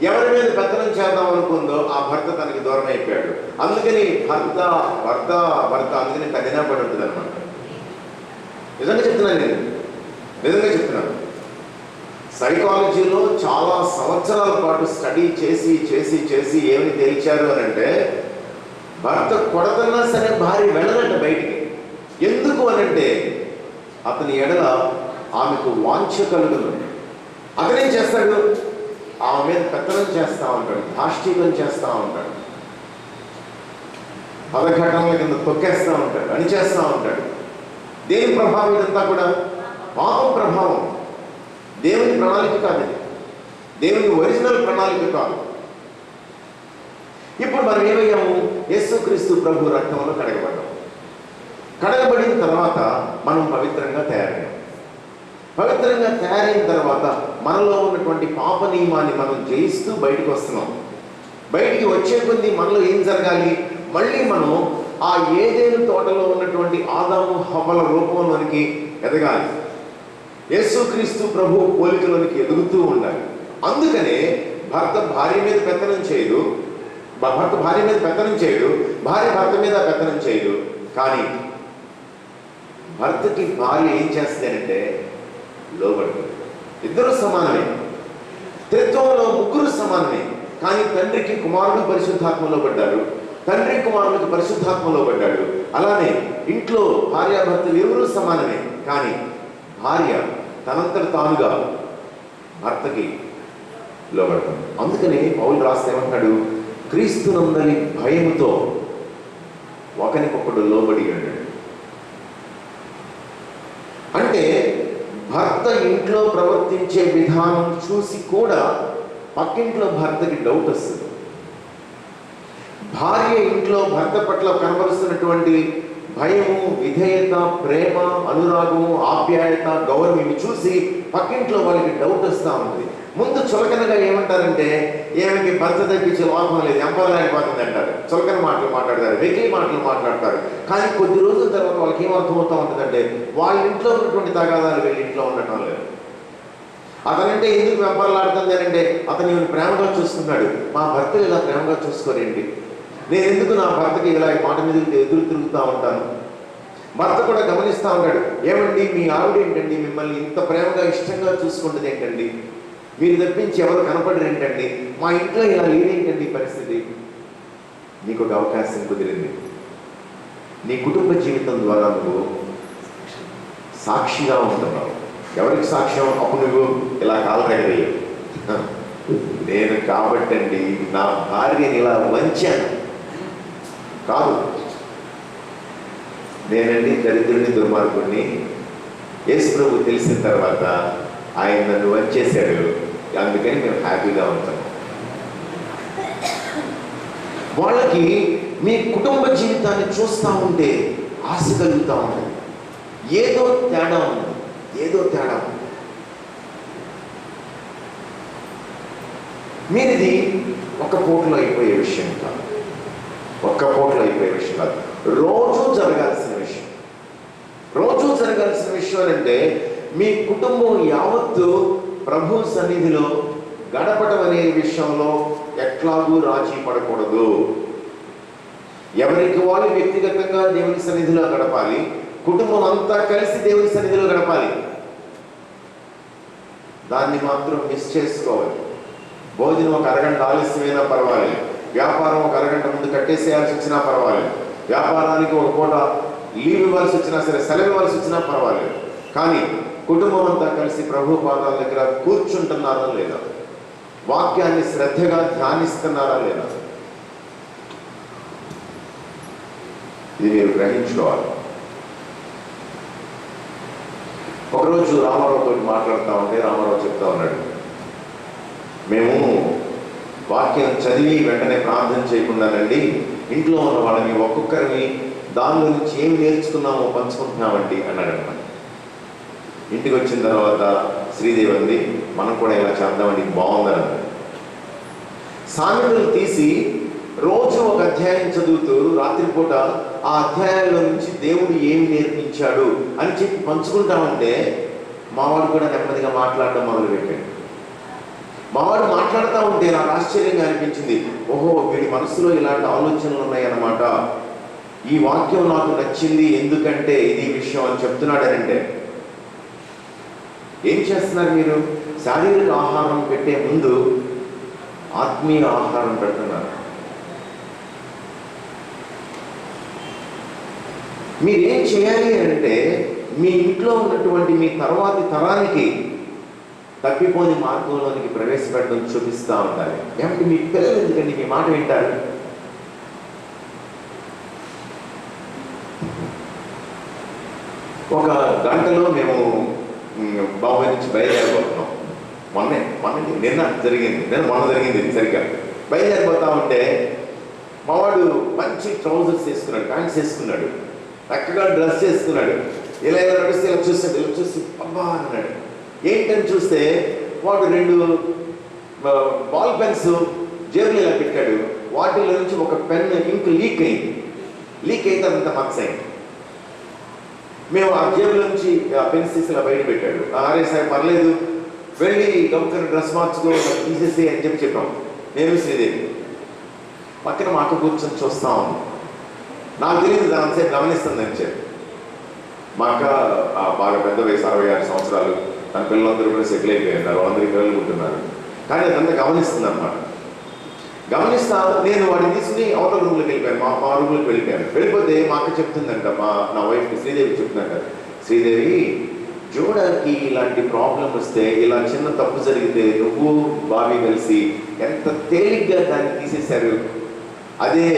ఎవరి మీద పెత్తనం చేద్దాం అనుకుందో ఆ భర్త తనకి దూరం అయిపోయాడు. అందుకని భర్త భర్త భర్త అందుకని తగినా పడి ఉంటుంది అనమాట. నిజంగా చెప్తున్నాను, నేను నిజంగా చెప్తున్నాను. సైకాలజీలో చాలా సంవత్సరాల పాటు స్టడీ చేసి చేసి చేసి ఏమని తేల్చారు అని అంటే భర్త కొడతన్నా సరే భార్య వెళ్ళదంట బయటికి. ఎందుకు అనంటే అతని ఎడల ఆమెకు వాంఛ కలుగును. అతనేం చేస్తాడు? ఆమె మీద పెత్తనం చేస్తూ ఉంటాడు, దాష్టీకం చేస్తూ ఉంటాడు, పదఘటనల కింద తొక్కేస్తూ ఉంటాడు, అణిచేస్తూ ఉంటాడు. దేని ప్రభావం ఇదంతా కూడా? పాపం ప్రభావం. దేవుని ప్రణాళిక కాదు ఇది. దేవుని ఒరిజినల్ ప్రణాళిక కాదు. ఇప్పుడు మనం ఏమయ్యాము? యేసుక్రీస్తు ప్రభు రక్తంలో కడగబడ్డాం. కడగబడిన తర్వాత మనం పవిత్రంగా తయారయ్యాం. పవిత్రంగా తయారైన తర్వాత మనలో ఉన్నటువంటి పాప నియమాన్ని మనం జయిస్తూ బయటకు వస్తున్నాం. బయటికి వచ్చే కొద్దీ మనలో ఏం జరగాలి? మళ్ళీ మనం ఆ ఏదైనా తోటలో ఉన్నటువంటి ఆదాము హవ్వల రూపంలోనికి ఎదగాలి. యేసుక్రీస్తు ప్రభు పోలికలోనికి ఎదుగుతూ ఉండాలి. అందుకనే భర్త భార్య మీద పెత్తనం చేయదు, భర్త భార్య మీద పెత్తనం చేయడు, భార్య భర్త మీద పెత్తనం చేయదు. కానీ భర్తకి భార్య ఏం చేస్తానంటే లోబడుతుంది. ఇద్దరు సమానమే. త్రిత్వంలో ముగ్గురు సమానమే. కానీ తండ్రికి కుమారుడు పరిశుద్ధాత్మలో పడ్డారు, తండ్రి కుమారుడికి పరిశుద్ధాత్మలో పడ్డాడు. అలానే ఇంట్లో భార్యాభర్తలు ఎవరూ సమానమే. కానీ భార్య తనంతట తానుగా భర్తకి లోబడుతుంది. అందుకని పౌలు రాస్తే ఏమంటాడు? క్రీస్తునందరి భయముతో ఒకరికొకడు లోబడి ఉన్నాడు. అంటే భర్త ఇంట్లో ప్రవర్తించే విధానం చూసి కూడా పక్కింట్లో భర్తకి డౌట్ వస్తుంది. భార్య ఇంట్లో భర్త పట్ల కనబరుస్తున్నటువంటి భయము, విధేయత, ప్రేమ, అనురాగము, ఆప్యాయత, గౌరవం ఇవి చూసి పక్కింట్లో వాళ్ళకి డౌట్ వస్తూ ఉంటుంది. ముందు చులకనగా ఏమంటారంటే ఏమికి భర్త తగ్గించే లోపం లేదు, ఎంపర్లాడిపోతుంది అంటారు. చులకన మాటలు మాట్లాడతారు, వెకిలి మాటలు మాట్లాడతారు. కానీ కొద్ది రోజుల తర్వాత వాళ్ళకి ఏమర్థమవుతూ ఉంటుందంటే వాళ్ళ ఇంట్లో ఉన్నటువంటి తగాదాలు వీళ్ళ ఇంట్లో ఉండటం లేదు. అతనంటే ఎందుకు వెంపర్లాడుతుంది అని అంటే అతను ఈయన ప్రేమగా చూస్తున్నాడు. మా భర్తలు ఇలా ప్రేమగా చూసుకోరేంటి? నేను ఎందుకు నా భర్తకి ఇలా మాట మీద ఎదురు తిరుగుతూ ఉంటాను? భర్త కూడా గమనిస్తూ ఉంటాడు. ఏమండి మీ ఆవిడ ఏంటండి మిమ్మల్ని ఇంత ప్రేమగా ఇష్టంగా చూసుకుంటుంది ఏంటండి? మీరు తప్పించి ఎవరు కనపడరు ఏంటండి? మా ఇంట్లో ఇలా లేదేంటండి పరిస్థితి? నీకు ఒక అవకాశం కుదిరింది. నీ కుటుంబ జీవితం ద్వారా నువ్వు సాక్షిగా ఉంటున్నావు. ఎవరికి సాక్ష్యం? అప్పుడు నువ్వు ఇలా కాలరెగదయ్యావు. నేను కాబట్టండి నా భార్యని ఇలా వంచాను కాదు. నేనండి దరిద్రుని, దుర్మార్గుడిని. యేసు ప్రభు తెలిసిన తర్వాత ఆయన నన్ను వంచేశాడు, అందుకని మేము హ్యాపీగా ఉంటాం. వాళ్ళకి మీ కుటుంబ జీవితాన్ని చూస్తూ ఉంటే ఆశ కలుగుతూ ఉంటుంది. ఏదో తేడా ఉంది, ఏదో తేడా ఉంది. మీరిది ఒక్క పూటలో అయిపోయే విషయం కాదు, ఒక్క పూటలో అయిపోయే విషయం కాదు. రోజు జరగాల్సిన విషయం, రోజు జరగాల్సిన విషయం అంటే మీ కుటుంబం యావత్తు ప్రభు సన్నిధిలో గడపడం అనే విషయంలో ఎట్లాగూ రాజీ పడకూడదు. ఎవరికి వాళ్ళు వ్యక్తిగతంగా దేవుని సన్నిధిలో గడపాలి, కుటుంబం అంతా కలిసి దేవుని సన్నిధిలో గడపాలి. దాన్ని మాత్రం మిస్ చేసుకోవాలి. భోజనం ఒక అరగంట ఆలస్యమైనా పర్వాలేదు, వ్యాపారం ఒక అరగంట ముందు కట్టేసేయాల్సి వచ్చినా పర్వాలేదు, వ్యాపారానికి ఒక పూట లీవ్ ఇవ్వాల్సి వచ్చినా సరే, సెలవు ఇవ్వాల్సి వచ్చినా పర్వాలేదు, కానీ కుటుంబం అంతా కలిసి ప్రభు పాదాల దగ్గర కూర్చుంటున్నారా లేదా, వాక్యాన్ని శ్రద్ధగా ధ్యానిస్తున్నారా లేదా, ఇది మీరు గ్రహించుకోవాలి. ఒకరోజు రామారావుతో మాట్లాడుతూ ఉంటే రామారావు చెప్తా ఉన్నాడు, మేము వాక్యం చదివి వెంటనే ప్రార్థన చేయకుండానండి ఇంట్లో ఉన్న వాళ్ళని ఒక్కొక్కరిని దానిలో నుంచి ఏమి నేర్చుకున్నామో పంచుకుంటున్నామండి అన్నాడు అనమాట. ఇంటికి వచ్చిన తర్వాత శ్రీదేవి అంది, మనం కూడా ఇలా చేద్దామండి, బాగుందని. సామెతలు తీసి రోజు ఒక అధ్యాయం చదువుతూ రాత్రిపూట ఆ అధ్యాయాల్లో నుంచి దేవుడు ఏమి నేర్పించాడు అని చెప్పి పంచుకుంటామంటే మావాడు కూడా నెమ్మదిగా మాట్లాడడం మొదలుపెట్టాడు. మావాడు మాట్లాడుతూ ఉంటే నాకు ఆశ్చర్యంగా అనిపించింది, ఓహో వీడి మనసులో ఇలాంటి ఆలోచనలు ఉన్నాయన్నమాట, ఈ వాక్యం నాకు నచ్చింది ఎందుకంటే ఇది విషయం అని చెప్తున్నాడనంటే. ఏం చేస్తున్నారు మీరు? శారీరక ఆహారం పెట్టే ముందు ఆత్మీయ ఆహారం పెడుతున్నారు. మీరేం చేయాలి అంటే మీ ఇంట్లో ఉన్నటువంటి మీ తర్వాతి తరానికి తప్పిపోని మార్గంలోనికి ప్రవేశపెట్టడం చూపిస్తూ ఉండాలి. ఏమంటే మీ పిల్లలు ఎందుకండి మీ మాట వింటారు? ఒక గంటలో మేము బాంబే నుంచి బయలుదేరిపోతున్నాం. మొన్న జరిగింది సరిగ్గా బయలుదేరిపోతా ఉంటే మావాడు మంచి ట్రౌజర్స్ వేసుకున్నాడు, ప్యాంట్స్ వేసుకున్నాడు, చక్కగా డ్రెస్ చేసుకున్నాడు. ఇలా నడిస్తే ఇలా చూసి అబ్బా అన్నాడు. ఏంటని చూస్తే వాడు 2 బాల్ పెన్స్ జేబులు ఇలా పెట్టాడు. వాటిలో నుంచి ఒక పెన్ ఇంక్ లీక్ అయితే అదంతా మక్స్ అయింది. మేము ఆ జేబుల నుంచి ఆ పెన్స్ తీసి ఇలా బయట పెట్టాడు. అరే సార్ పర్లేదు, వెళ్ళి గమ్మున డ్రెస్ మార్చుకో తీసేసి అని చెప్పాం. నేను శ్రీదేవి పక్కన మా అక్క కూర్చొని చూస్తా ఉంది. నాకు తెలియదు దాని సేపు గమనిస్తుందని చెప్పి. మా అక్క బాగా పెద్ద వయసు, 66 సంవత్సరాలు, తన పిల్లలందరూ కూడా సెటిల్ అయిపోయినారు, అందరికీ పిల్లలు ఉంటున్నారు. కానీ అదంతా గమనిస్తుంది అనమాట. గమనిస్తా నేను వాడిని తీసుకుని అవతల రూమ్లోకి వెళ్ళిపోయాను, మా రూమ్లోకి వెళ్ళిపోతే మా అక్క చెప్తుందంట, నా వైఫ్ శ్రీదేవి చెప్తుందంట, శ్రీదేవి జోడాకి ఇలాంటి ప్రాబ్లం వస్తే, ఇలా చిన్న తప్పు జరిగితే నువ్వు బావి కలిసి ఎంత తేలిగ్గా దాన్ని తీసేశారు. అదే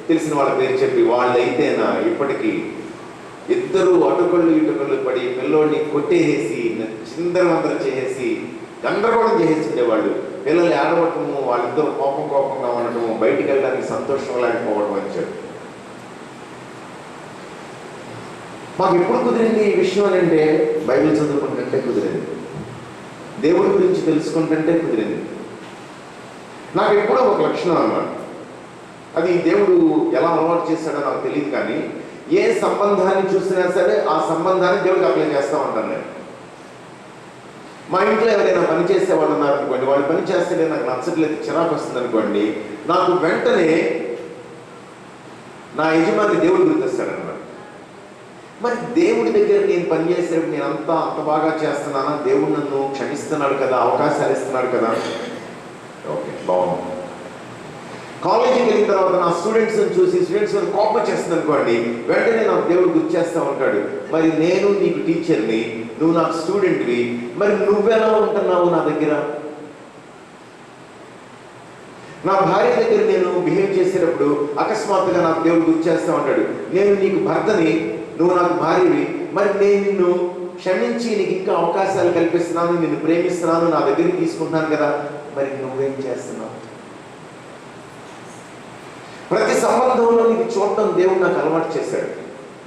తెలిసిన వాళ్ళ పేరు చెప్పి వాళ్ళైతేనా ఇప్పటికీ ఇద్దరు అటుకళ్ళు ఇటుకళ్ళు పడి పిల్లోడిని కొట్టేసి చిందరవందర చేసేసి గందరగోళం చేసేసి ఉండేవాళ్ళు. పిల్లలు ఏడవటము, వాళ్ళిద్దరు కోపంగా ఉండటము, బయటికి వెళ్ళడానికి సంతోషం లేకపోవడం అని చెప్పి. మాకు ఎప్పుడు కుదిరింది ఈ విషయం అని అంటే బైబిల్ చదువుకుంటుంటే కుదిరింది, దేవుడి గురించి తెలుసుకుంటుంటే కుదిరింది. నాకు ఎప్పుడో ఒక లక్షణం అన్నమాట. అది దేవుడు ఎలా అలవాటు చేశాడో నాకు తెలియదు, కానీ ఏ సంబంధాన్ని చూసినా సరే ఆ సంబంధాన్ని దేవుడికి అప్లై చేస్తూ ఉంటాను నేను. మా ఇంట్లో ఎవరైనా పని చేసేవాళ్ళు ఉన్నారనుకోండి, వాళ్ళు పని చేస్తే నాకు నచ్చట్లేదు, చిరాకు వస్తుంది అనుకోండి, నాకు వెంటనే నా యజమాని దేవుడు గుర్తొస్తాడన్నమాట. మరి దేవుడి దగ్గర నేను పనిచేసేటప్పుడు నేను అంత బాగా చేస్తున్నానా, దేవుడు నన్ను క్షమిస్తున్నాడు కదా, అవకాశాలు ఇస్తున్నాడు కదా, ఓకే బాగుంది. కాలేజీకి వెళ్ళిన తర్వాత నా స్టూడెంట్స్ని చూసి స్టూడెంట్స్ కోపం చేస్తుంది అనుకోండి, వెంటనే నాకు దేవుడు గుర్తు చేస్తూ ఉంటాడు, మరి నేను నీకు టీచర్ని, నువ్వు నాకు స్టూడెంట్వి, మరి నువ్వెలా ఉంటున్నావు నా దగ్గర. నా భార్య దగ్గర నేను బిహేవ్ చేసేటప్పుడు అకస్మాత్తుగా నాకు దేవుడు గుర్తు చేస్తూ ఉంటాడు, నేను నీకు భర్తని, నువ్వు నాకు భార్యవి, మరి నేను నిన్ను క్షమించి నీకు ఇంకా అవకాశాలు కల్పిస్తున్నాను, నిన్ను ప్రేమిస్తున్నాను, నా దగ్గరికి తీసుకుంటున్నాను కదా, మరి నువ్వేం చేస్తున్నావు. ప్రతి సంబంధంలో నీకు చూడటం దేవుడు నాకు అలవాటు చేశాడు.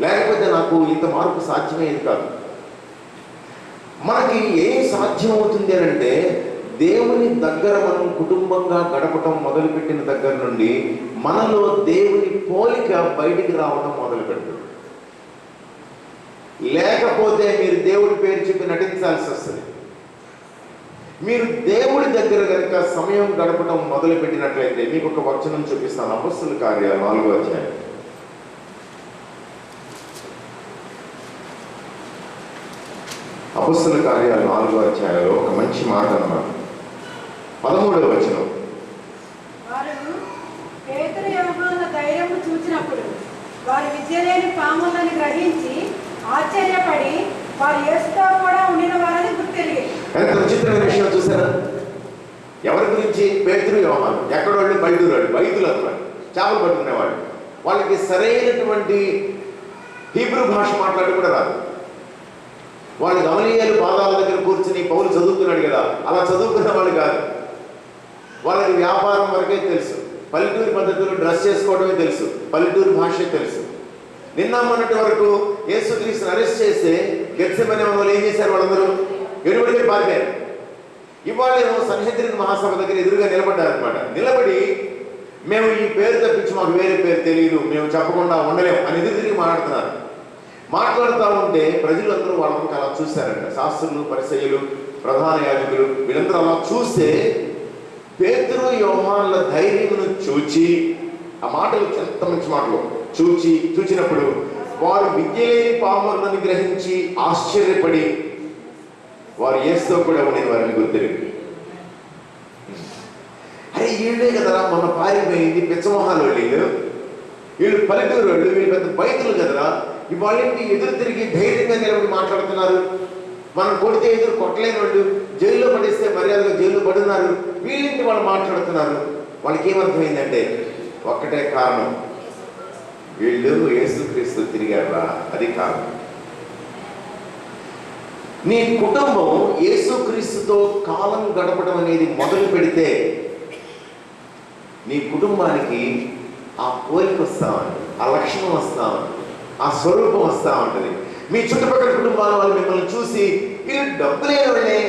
లేకపోతే నాకు ఇంత మార్పు సాధ్యమయ్యేది కాదు. మనకి ఏం సాధ్యమవుతుంది అని అంటే, దేవుని దగ్గర మనం కుటుంబంగా గడపటం మొదలుపెట్టిన దగ్గర నుండి మనలో దేవుని పోలిక బయటికి రావడం మొదలు పెడుతుంది. లేకపోతే మీరు దేవుడి పేరు చెప్పి నటించాల్సి వస్తుంది. మీరు దేవుడి దగ్గర కనుక సమయం గడపడం మొదలు పెట్టినట్లయితే మీకు ఒక వచనం చూపిస్తాను. అపొస్తలుల కార్యాలు 4వ అధ్యాయం. అపొస్తలుల కార్యాలు 4వ అధ్యాయంలో ఒక మంచి మాట అన్నమాట. 13వ వచనం. వారు పేతురు యోహానుల ధైర్యము చూచినప్పుడు వారి విద్య లేని పాములను గ్రహించి ఆశ్చర్యపడి వారు యేసుతో కూడా ఉండిన వారని గుర్తెరిగి. ఎంత విచిత్రమైన విషయం చూసారా? ఎవరి గురించి? పేతురు యోహాను. ఎక్కడోళ్ళు? బయటూరు వాళ్ళు, బైతులు అన్నమాట, చేపలు పట్టుకునేవాళ్ళు. వాళ్ళకి సరైనటువంటి హీబ్రూ భాష మాట్లాడి కూడా రాదు. వాళ్ళు గమలీయేలు పాదాల దగ్గర కూర్చుని పౌలు చదువుతున్నాడు కదా, అలా చదువుకున్న వాళ్ళు కాదు. వాళ్ళకి వ్యాపారం వరకే తెలుసు, పల్లెటూరు పద్ధతులు డ్రెస్ చేసుకోవడమే తెలుసు, పల్లెటూరు భాషే తెలుసు. నిన్న మొన్నటి వరకు యేసుక్రీస్తుని అరెస్ట్ చేస్తే గెత్సెమనే వాళ్ళు ఏం చేశారు? వాళ్ళందరూ ఎడుబడికి పారిపోయారు. ఇవాళ ఏమో సన్హెద్రిన్ మహాసభ దగ్గర ఎదురుగా నిలబడ్డారనమాట. నిలబడి మేము ఈ పేరు తప్పించి మాకు వేరే పేరు తెలియదు, మేము చెప్పకుండా ఉండలేము అని ఎదురు తిరిగి మాట్లాడుతున్నారు. మాట్లాడుతూ ఉంటే ప్రజలందరూ వాళ్ళకి అలా చూశారంట. శాస్త్రులు, పరిసయ్యులు, ప్రధాన యాజకులు వీళ్ళందరూ అలా చూస్తే పేతురు యోహానుల ధైర్యమును చూచి, ఆ మాటలు ఎంత మంచి మాటలు, చూచినప్పుడు వారు విద్య లేని పాములను గ్రహించి ఆశ్చర్యపడి వారు యేసుతో కూడా ఉండిన వారిని గుర్తెరిగి. అరే వీళ్ళే కదరా మొన్న పారిపోయింది పిచ్చమొహాలు వీళ్ళు పల్లెటూరు వాళ్ళు, వీళ్ళు పెద్ద బైతులు కదరా, ఇవాళేంటి ఎదురు తిరిగి ధైర్యంగా నిలబడి మాట్లాడుతున్నారు. మనం కొడితే ఎదురు కొట్టలేని వాళ్ళు, జైల్లో పడేస్తే మర్యాదగా జైల్లో పడున్నారు, వీళ్ళింటి వాళ్ళు మాట్లాడుతున్నారు. వాళ్ళకి ఏమర్థమైందంటే ఒక్కటే కారణం, వీళ్ళు యేసుక్రీస్తు తిరిగారా, అది కారణం. నీ కుటుంబం యేసుక్రీస్తుతో కాలం గడపడం అనేది మొదలు పెడితే నీ కుటుంబానికి ఆ పోలిక వస్తా ఉంటుంది, ఆ లక్షణం వస్తా ఉంటుంది, ఆ స్వరూపం వస్తూ ఉంటుంది. మీ చుట్టుపక్కల కుటుంబాల వాళ్ళు మిమ్మల్ని చూసి వీళ్ళు డబ్బు లేని వాళ్ళే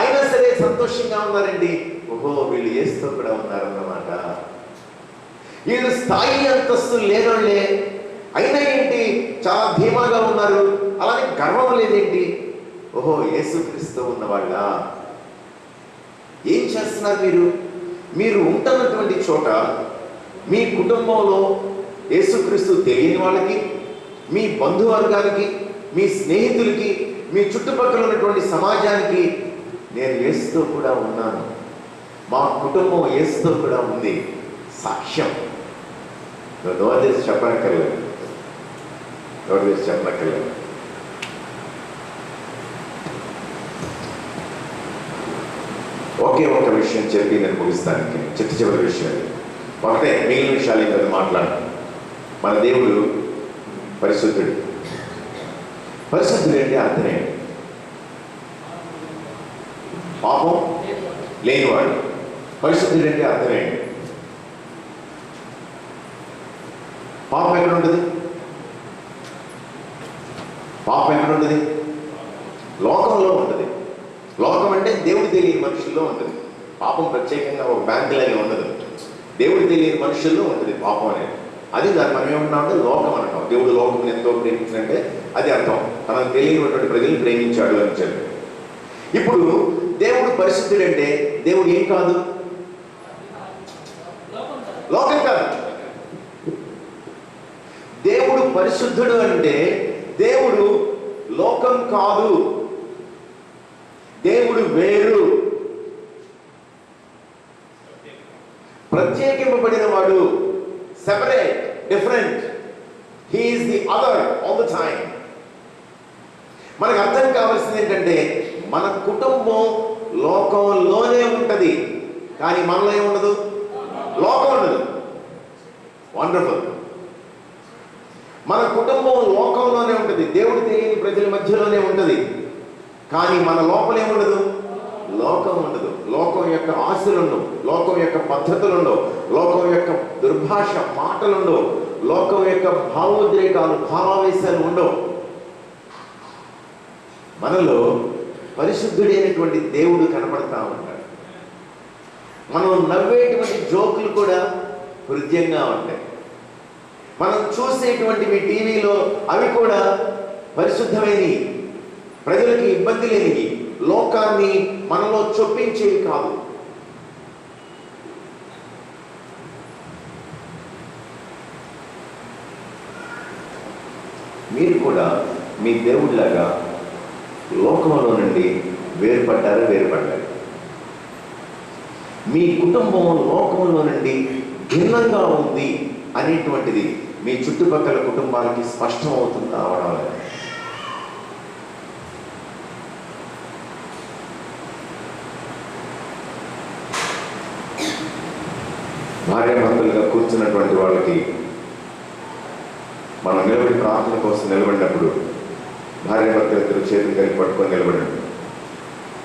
అయినా సరే సంతోషంగా ఉన్నారండి, ఓహో వీళ్ళు యేసుతో కూడా ఉన్నారన్నమాట. వీళ్ళు స్థాయి అంతస్తులు లేనోళ్ళే అయినా ఏంటి చాలా ధీమాగా ఉన్నారు, అలానే గర్వం లేదేంటి, ఓహో యేసుక్రీస్తు ఉన్నవాళ్ళ. ఏం చేస్తున్నారు మీరు? మీరు ఉంటున్నటువంటి చోట మీ కుటుంబంలో యేసుక్రీస్తు తెలియని వాళ్ళకి, మీ బంధువర్గానికి, మీ స్నేహితులకి, మీ చుట్టుపక్కల ఉన్నటువంటి సమాజానికి నేను యేసుతో కూడా ఉన్నాను, మా కుటుంబం యేసుతో కూడా ఉంది సాక్ష్యం. నోరు చేసి చెప్పనక్కర్లేదు, నోరు చేసి చెప్పనక్కర్లేదు. ఒకే ఒక విషయం చెప్పి నేను ముగిస్తానికి, చివరి విషయం ఒకటే, మిగిలిన విషయాలు ఇంకా మాట్లాడను. మన దేవుడు పరిశుద్ధుడు. పరిశుద్ధుడు అంటే అర్థమే పాపం లేనివాడు. పరిశుద్ధుడు అంటే అర్థమే పాపం ఎక్కడ ఉంటుంది? పాపం ఎక్కడ ఉంటుంది? లోకంలో ఉంటుంది. లోకం అంటే దేవుడు తెలియని మనుషుల్లో ఉంటుంది. పాపం ప్రత్యేకంగా ఒక బ్యాంక్ లాగే ఉండదు, దేవుడు తెలియని మనుషుల్లో ఉంటుంది పాపం అనేది. అది దాన్ని మనం ఏమన్నామంటే లోకం అంటాం. దేవుడు లోకం ఎంతో ప్రేమించినంటే అది అర్థం, తనకు తెలియనటువంటి ప్రజలను ప్రేమించాడు అని చెప్పి. ఇప్పుడు దేవుడు పరిశుద్ధుడు అంటే దేవుడు ఏం కాదు? లోకం కాదు. దేవుడు పరిశుద్ధుడు అంటే దేవుడు లోకం కాదు, దేవుడు వేరు, ప్రత్యేకింపబడిన వాడు, separate, different. He is the other all the time. మనకు అర్థం కావాల్సింది ఏంటంటే మన కుటుంబం లోకంలోనే ఉంటది, కానీ మనలో ఏముండదు, లోకం ఉండదు. వండర్ఫుల్. మన కుటుంబం లోకంలోనే ఉంటుంది, దేవుడు తెలియని ప్రజల మధ్యలోనే ఉంటుంది, కానీ మన లోపల ఏముండదు, లోకం ఉండదు. లోకం యొక్క ఆశలుండవు, లోకం యొక్క పద్ధతులుండవు, లోకం యొక్క దుర్భాష మాటలుండవు, లోకం యొక్క భావోద్రేకాలు, భావావేశాలు ఉండవు. మనలో పరిశుద్ధుడైనటువంటి దేవుడు కనపడతా ఉంటాడు. మనం నవ్వేటువంటి జోకులు కూడా హృదయంగా ఉంటాయి. మనం చూసేటువంటివి టీవీలో అవి కూడా పరిశుద్ధమైనవి, ప్రజలకి ఇబ్బంది లేనివి, లోకాన్ని మనలో చొప్పించేవి కాదు. మీరు కూడా మీ దేవుడిలాగా లోకంలో నుండి వేరుపడ్డారు. మీ కుటుంబం లోకంలో నుండి భిన్నంగా ఉంది అనేటువంటిది మీ చుట్టుపక్కల కుటుంబాలకి స్పష్టం అవుతుంది అవడం. భార్యాభర్తలుగా కూర్చున్నటువంటి వాళ్ళకి మనం నిలబడి ప్రార్థన కోసం నిలబడినప్పుడు భార్యాభర్తలు ఇద్దరు చేతులు కలిపి పట్టుకొని నిలబడండి.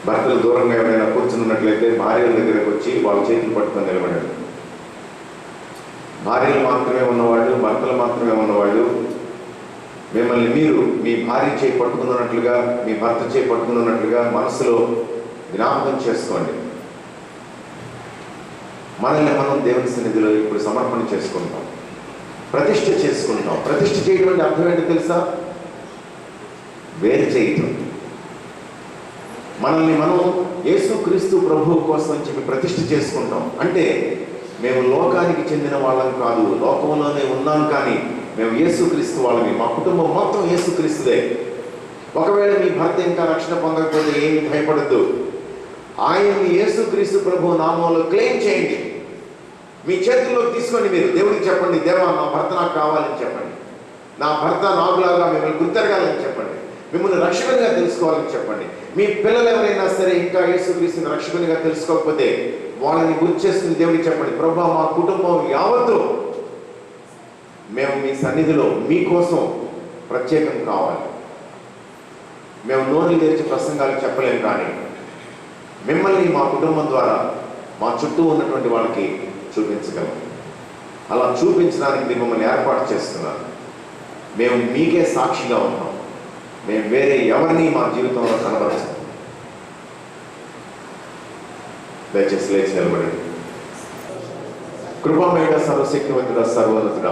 భర్తలు దూరంగా ఎవరైనా కూర్చున్నట్లయితే భార్యల దగ్గరకు వచ్చి వాళ్ళ చేతులు పట్టుకొని నిలబడండి. భార్యలు మాత్రమే ఉన్నవాళ్ళు, భర్తలు మాత్రమే ఉన్నవాళ్ళు మిమ్మల్ని మీరు మీ భార్య చేయి పట్టుకున్నట్లుగా, మీ భర్త చేయి పట్టుకున్నట్లుగా మనసులో జ్ఞాపకం చేసుకోండి. మనల్ని మనం దేవుని సన్నిధిలో ఇప్పుడు సమర్పణ చేసుకుంటాం, ప్రతిష్ఠ చేసుకుంటాం. ప్రతిష్ఠ చేయడం అంటే అర్థం ఏంటో తెలుసా? వేరు చేయటం. మనల్ని మనం యేసుక్రీస్తు ప్రభువు కోసం చెప్పి ప్రతిష్ఠ చేసుకుంటాం. అంటే మేము లోకానికి చెందిన వాళ్ళం కాదు, లోకంలోనే ఉన్నాం, కానీ మేము యేసుక్రీస్తు వాళ్ళని. మా కుటుంబం మొత్తం యేసుక్రీస్తుదే. ఒకవేళ మీ భర్త ఇంకా రక్షణ పొందకపోతే ఏమి భయపడద్దు. ఆయన్ని యేసుక్రీస్తు ప్రభు నామంలో క్లెయిమ్ చేయండి. మీ చేతుల్లోకి తీసుకోండి. మీరు దేవుడికి చెప్పండి, దేవా నా భర్త నాకు కావాలని చెప్పండి. నా భర్త నాకులాగా మిమ్మల్ని గుర్తెరగాలని చెప్పండి. మిమ్మల్ని రక్షకునిగా తెలుసుకోవాలని చెప్పండి. మీ పిల్లలు ఎవరైనా సరే ఇంకా యేసుక్రీస్తుని రక్షకునిగా తెలుసుకోకపోతే వాళ్ళని గుర్తు చేసుకుని దేవుడికి చెప్పండి, ప్రభువా మా కుటుంబం యావత్తు మేము మీ సన్నిధిలో మీకోసం ప్రత్యేకం కావాలి. మేము నోరు తెరిచి ప్రసంగాలు చెప్పలేము, కానీ మిమ్మల్ని మా కుటుంబం ద్వారా మా చుట్టూ ఉన్నటువంటి వాళ్ళకి చూపించగలం. అలా చూపించడానికి మీరు మమ్మల్ని ఏర్పాటు చేస్తున్నారు. మేము మీకే సాక్షిగా ఉన్నాం. మేము వేరే ఎవరిని మా జీవితంలో కనబరచం. దయచేసి లేచి నిలబడండి. కృపామయుడ, సర్వశక్తివంతుడ, సర్వోన్నతుడ,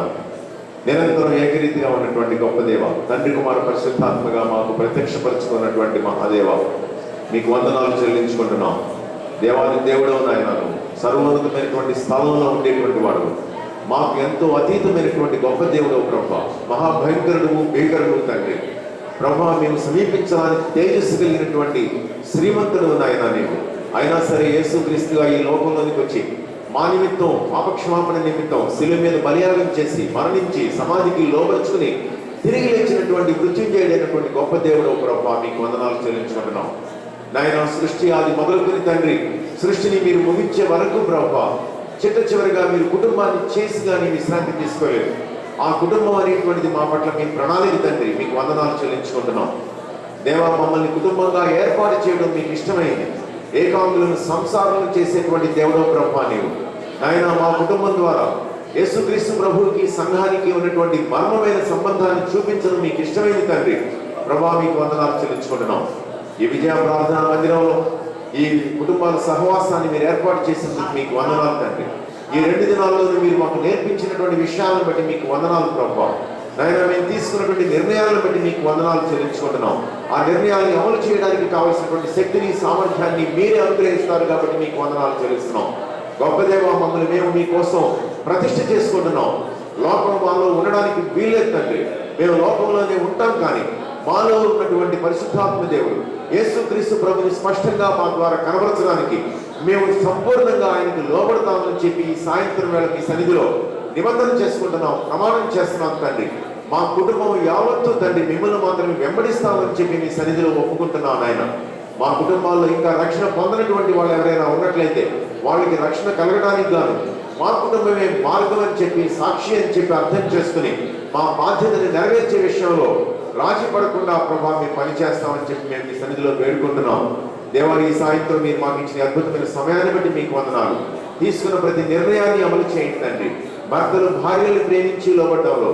నిరంతరం ఏకరీతిగా ఉన్నటువంటి గొప్ప దేవ, తండ్రి కుమార పరిశుద్ధాత్మగా మాకు ప్రత్యక్షపరుచుకున్నటువంటి మహాదేవ, మీకు వందనాలు చెల్లించుకుంటున్నాం. దేవాది దేవుడవు నాయనను, సర్వోన్నతమైనటువంటి స్థలంలో ఉండేటువంటి వాడు, మాకు ఎంతో అతీతమైనటువంటి గొప్ప దేవుడవు ప్రభా, మహాభయంకరుడు, భీకరుడు తండ్రి ప్రభా. మేము సమీపించడానికి తేజస్సు కలిగినటువంటి శ్రీమంతుడు నాయన నీవు. అయినా సరే యేసుక్రీస్తుగా ఈ లోకంలోనికి వచ్చి మా నిమిత్తం, పాపక్షమాపణ నిమిత్తం శిలువ మీద బలియాగం చేసి మరణించి సమాధికి లోబరుచుకుని తిరిగి లేచినటువంటి మృత్యుంజయుడైనటువంటి గొప్ప దేవుడు ప్రభా, మీకు వందనాలు చెల్లించుకుంటున్నాం నాయన. సృష్టి ఆది మొదలుకొని తండ్రి, సృష్టిని మీరు ముగించే వరకు ప్రభా, చిట్ట చివరిగా మీరు కుటుంబాన్ని చేసి కానీ విశ్రాంతి తీసుకోలేదు. ఆ కుటుంబం అనేటువంటిది మా పట్ల మీ ప్రణాళిక తండ్రి, మీకు వందనాలు చెల్లించుకుంటున్నాం దేవా. మమ్మల్ని కుటుంబంగా ఏర్పాటు చేయడం మీకు ఇష్టమైంది. ఏకాంగులను సంసారం చేసేటువంటి దేవుడో ప్రభా నీవు నాయన. మా కుటుంబం ద్వారా యేసుక్రీస్తు ప్రభువుకి, సంఘానికి ఉన్నటువంటి మర్మమైన సంబంధాన్ని చూపించడం మీకు ఇష్టమైంది తండ్రి ప్రభా, మీకు వందనాలు చెల్లించుకుంటున్నాం. ఈ విజయ ప్రార్థనా మందిరంలో ఈ కుటుంబాల సహవాసాన్ని మీరు ఏర్పాటు చేసినందుకు మీకు వందనాలు తండ్రి. ఈ 2 దినాల్లో మీరు మాకు నేర్పించినటువంటి విషయాలను బట్టి మీకు వందనాలు ప్రభా నాయన. మేము తీసుకున్నటువంటి నిర్ణయాలను బట్టి మీకు వందనాలు చెల్లించుకుంటున్నాం. ఆ నిర్ణయాన్ని అమలు చేయడానికి కావలసినటువంటి శక్తిని, సామర్థ్యాన్ని మీరే అనుగ్రహిస్తారు కాబట్టి మీకు వందనాలు చెల్లిస్తున్నాం. గొప్ప దేవ, మమ్మల్ని మేము మీకోసం ప్రతిష్ఠ చేసుకుంటున్నాం. లోకం మాలో ఉండడానికి వీల్లేదు తండ్రి. మేము లోకంలోనే ఉంటాం, కానీ మాలో ఉన్నటువంటి పరిశుద్ధాత్మ దేవుడు యేసుక్రీస్తు ప్రభుని స్పష్టంగా మా ద్వారా కనబరచడానికి మేము సంపూర్ణంగా ఆయనకు లోబడతామని చెప్పి ఈ సాయంత్రం వేళ మీ సన్నిధిలో నిబంధన చేసుకుంటున్నాం, ప్రమాణం చేస్తున్నాం తండ్రి. మా కుటుంబం యావత్తు తండ్రి మిమ్మల్ని మాత్రమే వెంబడిస్తామని చెప్పి మీ సన్నిధిలో ఒప్పుకుంటున్నాం నాయన. మా కుటుంబాల్లో ఇంకా రక్షణ పొందనటువంటి వాళ్ళు ఎవరైనా ఉన్నట్లయితే వాళ్ళకి రక్షణ కలగడానికి గాను మా కుటుంబమే మార్గం అని చెప్పి, సాక్షి అని చెప్పి అర్థం చేసుకుని మా బాధ్యతని నెరవేర్చే విషయంలో రాజీ పడకుండా ప్రభా మేము పనిచేస్తామని చెప్పి మేము మీ సన్నిధిలో వేడుకుంటున్నాం దేవా. ఈ సాయంత్రం మీరు మాకు ఇచ్చిన అద్భుతమైన సమయాన్ని బట్టి మీకు వందనాలు. తీసుకున్న ప్రతి నిర్ణయాన్ని అమలు చేయండి తండ్రి. భర్తలు భార్యలు ప్రేమించి లోబడ్డంలో,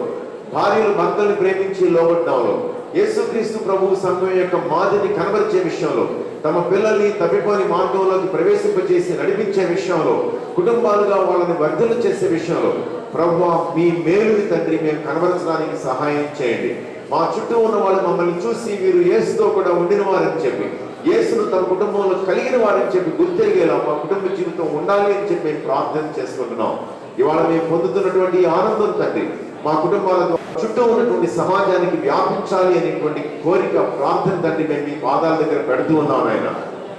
భార్యలు భర్తల్ని ప్రేమించి లోబడ్డంలో, యేసుక్రీస్తు ప్రభువు సంఘం యొక్క మాదిరిని కనబరిచే విషయంలో, తమ పిల్లల్ని తప్పిపోని మార్గంలోకి ప్రవేశింపజేసి నడిపించే విషయంలో, కుటుంబాలుగా వాళ్ళని వర్ధలు చేసే విషయంలో ప్రభువా మీ మేలుని తండ్రి మేము కనబరచడానికి సహాయం చేయండి. మా చుట్టూ ఉన్న వాళ్ళు మమ్మల్ని చూసి వీరు యేసుతో కూడా ఉండిన వారని చెప్పి, యేసును తమ కుటుంబంలో కలిగిన వారని చెప్పి గుర్తెరిగేలా మా కుటుంబ జీవితం ఉండాలి అని చెప్పి మేము ప్రార్థన చేసుకుంటున్నాం. ఇవాళ మేము పొందుతున్నటువంటి ఆనందం తండ్రి మా కుటుంబాల చుట్టూ ఉన్నటువంటి సమాజానికి వ్యాపించాలి అనేటువంటి కోరిక, ప్రార్థన తండ్రి మేము మీ పాదాల దగ్గర పెడుతూ ఉన్నాం. ఆయన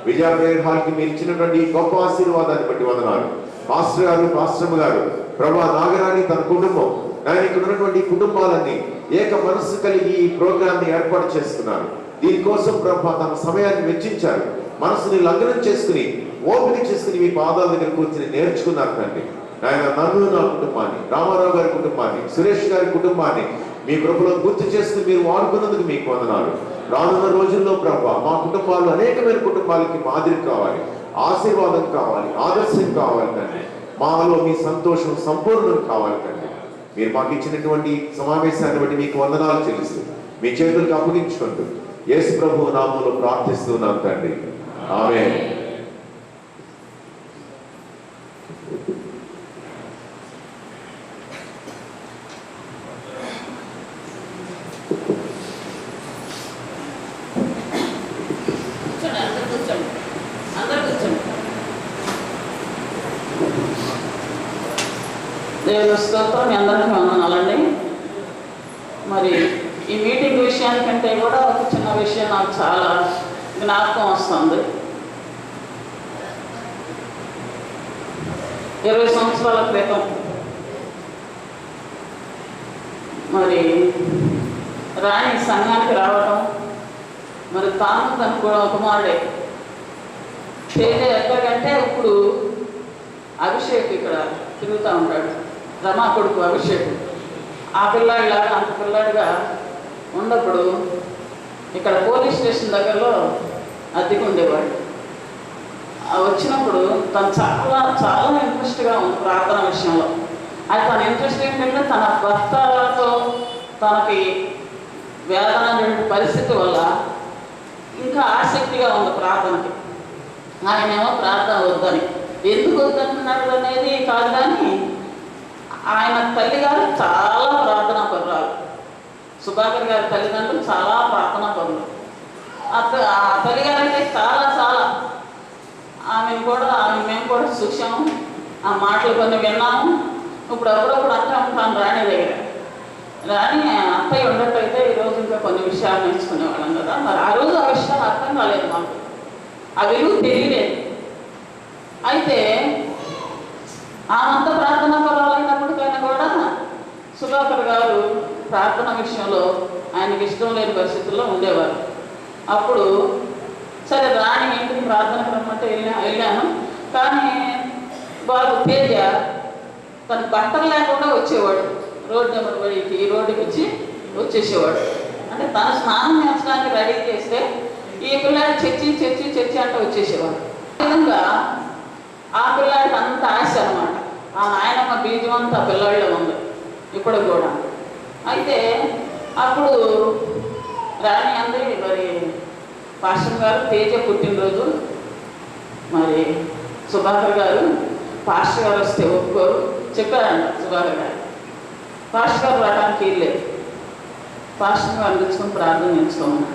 విజయ ప్రేయర్ హాల్కి మీరు ఇచ్చినటువంటి గొప్ప ఆశీర్వాదాన్ని బట్టి వందనాలు. పాస్టర్ గారు, పాస్టర్మ గారు, ప్రభా నాగరాణి తన కుటుంబం, ఆయన ఇక్కడ ఉన్నటువంటి కుటుంబాలన్నీ ఏక మనస్సు కలిగి ఈ ప్రోగ్రామ్ ని ఏర్పాటు చేసుకున్నారు. దీనికోసం ప్రభా తమ సమయాన్ని వెచ్చించారు. మనసుని లగ్నం చేసుకుని, ఓపిక చేసుకుని మీ పాదాల దగ్గర కూర్చుని నేర్చుకున్నారు తండ్రి. ఆయన నన్ను, నా కుటుంబాన్ని, రామారావు గారి కుటుంబాన్ని, సురేష్ గారి కుటుంబాన్ని మీ కృపలో గుర్తు చేసుకుని మీరు వాడుకున్నందుకు మీకు వందనాలు. రానున్న రోజుల్లో ప్రభా మా కుటుంబాలు అనేకమైన కుటుంబాలకి మాదిరి కావాలి, ఆశీర్వాదం కావాలి, ఆదర్శం కావాలి తండ్రి. మాలో మీ సంతోషం సంపూర్ణం కావాలి తండ్రి. మీరు మాకు ఇచ్చినటువంటి సమావేశాన్ని బట్టి మీకు వందనాలు చెల్లిస్తూ మీ చేతులకు అప్పగించుకుంటూ యేసు ప్రభువు నామములో ప్రార్థిస్తున్నాం తండ్రి. ఆమేన్. దేవుని స్తోత్రం. మీ అందరికీ వందనాలండి. మరి ఈ మీటింగ్ విషయానికంటే కూడా ఒక చిన్న విషయం నాకు చాలా జ్ఞాపకం వస్తుంది. 20 సంవత్సరాల క్రితం మరి రాణి సంఘానికి రావడం, మరి తాను తన కూడా కుమారుడే తేజ ఎక్కడికంటే ఇప్పుడు అభిషేక్ ఇక్కడ తిరుగుతూ ఉంటాడు, రమా కొడుకు అభిషేక్. ఆ పిల్లాడిలాగా అంత పిల్లాడిగా ఉన్నప్పుడు ఇక్కడ పోలీస్ స్టేషన్ దగ్గరలో అద్దెకు ఉండేవాడు. వచ్చినప్పుడు తను చాలా చాలా ఇంట్రెస్ట్గా ఉంది ప్రార్థన విషయంలో. అది తన ఇంట్రెస్ట్ ఏంటంటే తన భర్తతో తనకి వేదన పరిస్థితి వల్ల ఇంకా ఆసక్తిగా ఉంది ప్రార్థనకి. ఆయనేమో ప్రార్థన వద్దని, ఎందుకు వద్దంటున్నాడు అనేది కాదు, కానీ ఆయన తల్లిగారు చాలా ప్రార్థనా పరురాలు. సుధాకర్ గారి తల్లిదండ్రులు చాలా ప్రార్థనా పరులు. ఆ తల్లిగారు అంటే చాలా చాలా మేము కూడా చూసాము, ఆ మాటలు కొన్ని విన్నాము. ఇప్పుడు అప్పుడప్పుడు అంతా ఉంటాను రాణి దగ్గర. రాణి అత్తయ్య ఉండటైతే ఈరోజు ఇంకా కొన్ని విషయాలు నేర్చుకునేవాళ్ళం కదా. మరి ఆ రోజు ఆ విషయాలు అర్థం కాలేదు మాకు, ఆ విలువ తెలియలేదు. అయితే ఆమంతా ప్రార్థనా పరాలైనప్పటికైనా కూడా సుధాకర్ గారు ప్రార్థన విషయంలో ఆయనకి ఇష్టం లేని పరిస్థితుల్లో ఉండేవారు. అప్పుడు సరే రాణి ఇంటికి ప్రార్థనకు రమ్మంటే వెళ్ళాను. కానీ బాబు తేజ తన బట్టలు లేకుండా వచ్చేవాడు. రోడ్డు నెంబర్ పడికి ఈ రోడ్డుకి వచ్చేసేవాడు. అంటే తన స్నానం చేసడానికి రెడీ చేస్తే ఈ పిల్లాడు చర్చి అంటే వచ్చేసేవాడు. ఆ విధంగా ఆ పిల్లాడికి అంత ఆశ అనమాట. ఆ నాయనమ్మ బీజం అంతా పిల్లాడిలో ఉంది ఇప్పుడు కూడా. అయితే అప్పుడు రాణి అంది, మరి పాస్టర్ గారు తేజ పుట్టినరోజు, మరి సుధాకర్ గారు పాస్టర్ గారు వస్తే ఒప్పుకోరు చెప్పారంట. సుధాకర్ గారు పాస్టర్ గారు రావడానికి వెళ్ళలేదు. పాస్టర్ గారు తెచ్చుకొని ప్రార్థన చేయించుకోమన్నా.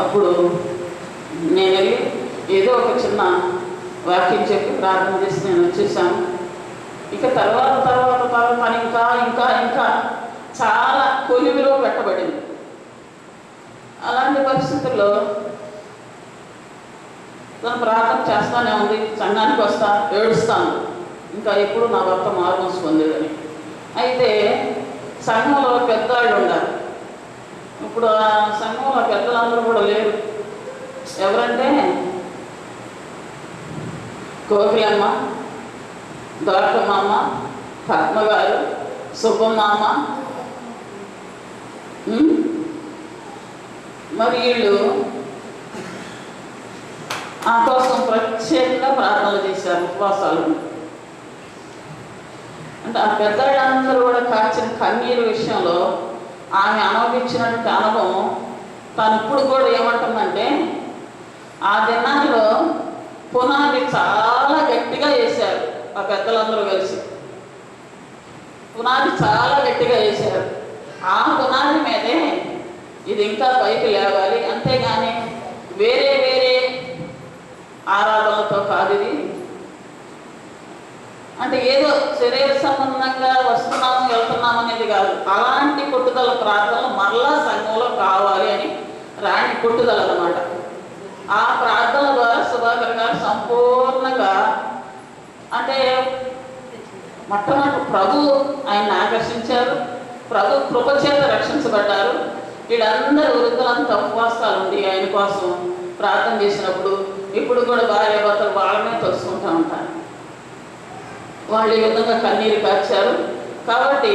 అప్పుడు నేను వెళ్ళి ఏదో ఒక చిన్న వాక్యం చెప్పి ప్రార్థన చేసి నేను వచ్చేసాను. ఇక తర్వాత పని ఇంకా చాలా కొలిమిలో పెట్టబడింది. అలాంటి పరిస్థితుల్లో తను ప్రార్థన చేస్తానే ఉంది. సంఘానికి వస్తా ఏడుస్తాను, ఇంకా ఎప్పుడు నా భర్త మారుమనసు పొందేదని. అయితే సంఘంలో పెద్దవాళ్ళు ఉండాలి. ఇప్పుడు ఆ సంఘంలో పెద్దలందరూ కూడా లేరు. ఎవరంటే కోకిలమ్మ, దొరకమ్మ, పద్మగారు, సుబ్బమ్మ, మరి వీళ్ళు ఆ కోసం ప్రత్యేకంగా ప్రార్థనలు చేశారు, ఉపవాసాలు. అంటే ఆ పెద్దవాళ్ళందరూ కూడా కార్చిన కన్నీరు విషయంలో ఆమె అనుభవించినటువంటి అనుభవం తను ఇప్పుడు కూడా ఏమంటుందంటే, ఆ దినాల్లో పునాది చాలా గట్టిగా వేశారు ఆ పెద్దలందరూ కలిసి. పునాది చాలా గట్టిగా వేశారు. ఆ పునాది మీదే ఇది ఇంకా పైకి లేవాలి, అంతేగాని వేరే వేరే ఆరాధనలతో కాదు. ఇది అంటే ఏదో శరీర సంబంధంగా వస్తున్నాము వెళ్తున్నాము అనేది కాదు. అలాంటి పట్టుదల ప్రార్థనలు మరలా సంఘంలో కావాలి అని రాణి పట్టుదల అన్నమాట. ఆ ప్రార్థన ద్వారా సుధాకర్ గారు సంపూర్ణంగా అంటే మొట్టమొదటి ప్రభు ఆయన్ని ఆకర్షించారు. ప్రభు కృపచేత రక్షించబడ్డారు. వీళ్ళందరూ వృద్ధులంతా ఉపవాసాలు ఉండి ఆయన కోసం ప్రార్థన చేసినప్పుడు ఇప్పుడు కూడా భార్యాభర్తలు వాళ్ళనే తలుచుకుంటూ ఉంటారు. వాళ్ళు ఈ విధంగా కన్నీరు కార్చారు. కాబట్టి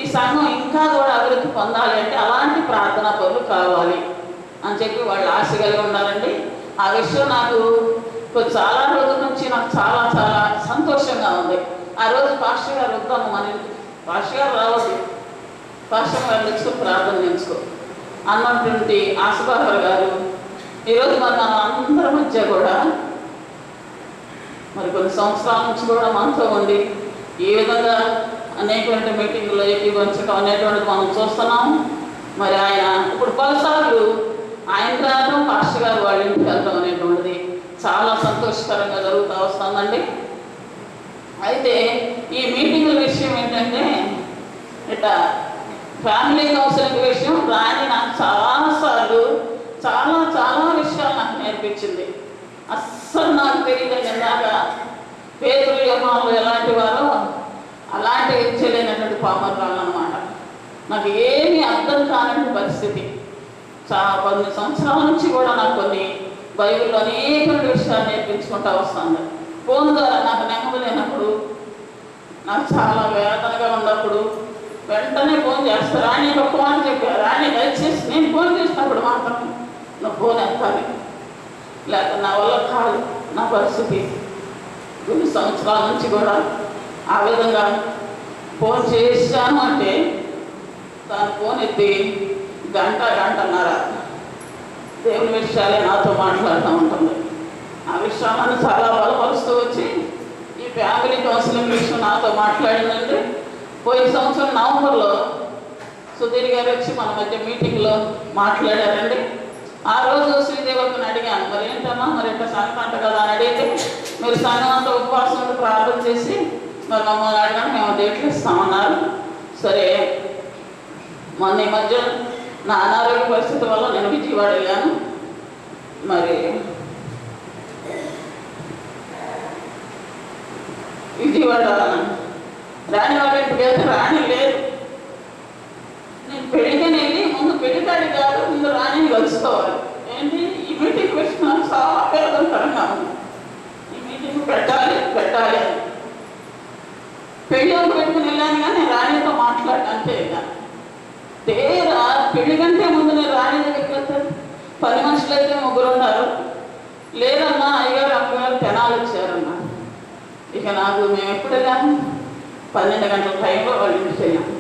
ఈ సంఘం ఇంకా కూడా అభివృద్ధి పొందాలి అంటే అలాంటి ప్రార్థనా పనులు కావాలి అని చెప్పి వాళ్ళు ఆశ కలిగి ఉండాలండి. ఆ విషయం నాకు చాలా రోజుల నుంచి నాకు చాలా చాలా సంతోషంగా ఉంది. ఆ రోజు పాస్టర్ గారు వద్దాము మన ఇంటికి, పాస్టర్ గారు రావద్దు, పాస్టర్ గారు తెచ్చుకో ప్రార్థన చేయించుకో అన్నటువంటి ఆశబాబర్ గారు ఈరోజు మరి మన అందరి మధ్య కూడా మరి కొన్ని సంవత్సరాల నుంచి కూడా మనతో ఉండి ఈ విధంగా అనేకమైన మీటింగుల్లో ఏకీభవించడం అనేటువంటిది మనం చూస్తున్నాము. మరి ఆయన ఇప్పుడు పలుసార్లు ఆయన రావడం పాస్టర్ గారు వాళ్ళ ఇంటికి వెళ్ళడం అనేటువంటిది చాలా సంతోషకరంగా జరుగుతూ వస్తుందండి. అయితే ఈ మీటింగుల విషయం ఏంటంటే ఇట్లా ఫ్యామిలీ కౌన్సిలింగ్ విషయం రాని నాకు చాలాసార్లు చాలా చాలా విషయాలు నాకు నేర్పించింది. అస్సలు నాకు తెలియదు ఇందాక పేదలు యోహానులు ఎలాంటి వారో అలాంటి చేయలేనటువంటి పామర్రాలు అన్నమాట. నాకు ఏమీ అర్థం కానటువంటి పరిస్థితి. కొన్ని సంవత్సరాల నుంచి కూడా నాకు కొన్ని బైబిల్లో అనేక విషయాలు నేర్పించుకుంటూ వస్తుంది. ఫోన్ ద్వారా నాకు నెమ్మది లేనప్పుడు, నాకు చాలా వేదనగా ఉన్నప్పుడు వెంటనే ఫోన్ చేస్తారు. రాణి ఒక మాట చెప్పారు, రాణి దయచేసి నేను ఫోన్ చేసినప్పుడు మాత్రం నా ఫోన్ ఎత్తాలి, లేక నా వల్ల కాదు నా పరిస్థితి. కొన్ని సంవత్సరాల నుంచి కూడా ఆ విధంగా ఫోన్ చేశాను అంటే దాని ఫోన్ ఎత్తి గంటన్నర దేవుని విషయాలే నాతో మాట్లాడుతూ ఉంటుంది. ఆ విషయాలను చాలా బలపరుస్తూ వచ్చి ఈ ఫ్యామిలీ కౌన్సిలింగ్ విషయం నాతో మాట్లాడిందండి. పోయిన సంవత్సరం నవంబర్లో సుధీర్ గారు వచ్చి మన మధ్య మీటింగ్లో మాట్లాడారండి. ఆ రోజు శ్రీదేవతను అడిగాను, మరి ఏంటమ్మా మరి ఎట్లా సంఘం అంట కదా అని అడిగితే, మీరు సంఘం అంతా ఉపవాసం ఉంటే ప్రార్థన చేసి మరి మమ్మల్ని అడగాను, మేము డేట్లు ఇస్తామన్నారు. సరే, మొన్న ఈ మధ్య నా అనారోగ్య పరిస్థితి వల్ల నేను విజయవాడ వెళ్ళాను. మరి విజయవాడ రాణి వాళ్ళ ఇంటికి వెళ్తే రాణి లేదు. నేను పెళ్ళికని వెళ్ళి ముందు పెళ్ళికాడి కాదు, ముందు రాణిని కలుసుకోవాలి. ఏంటి ఈ మీటింగ్ విషయం చాలా పేదకరంగా ఉంది. ఈ మీటింగ్ పెట్టాలి అని పెళ్ళి ఒక పెట్టుకుని వెళ్ళాను, కానీ నేను రాణితో మాట్లాడటానికి వెళ్ళాను. తేరా పెళ్లి కంటే ముందు నేను రాణి దగ్గరికి వెళ్తాను. పని మనుషులు అయితే 3 ఉన్నారు. లేదమ్మా అయ్యగారు అమ్మగారు తెనాలు వచ్చారమ్మా. ఇక నాకు మేము ఎప్పుడు వెళ్ళాము, 12 గంటల టైంలో వాళ్ళ ఇంటికి వెళ్ళాము.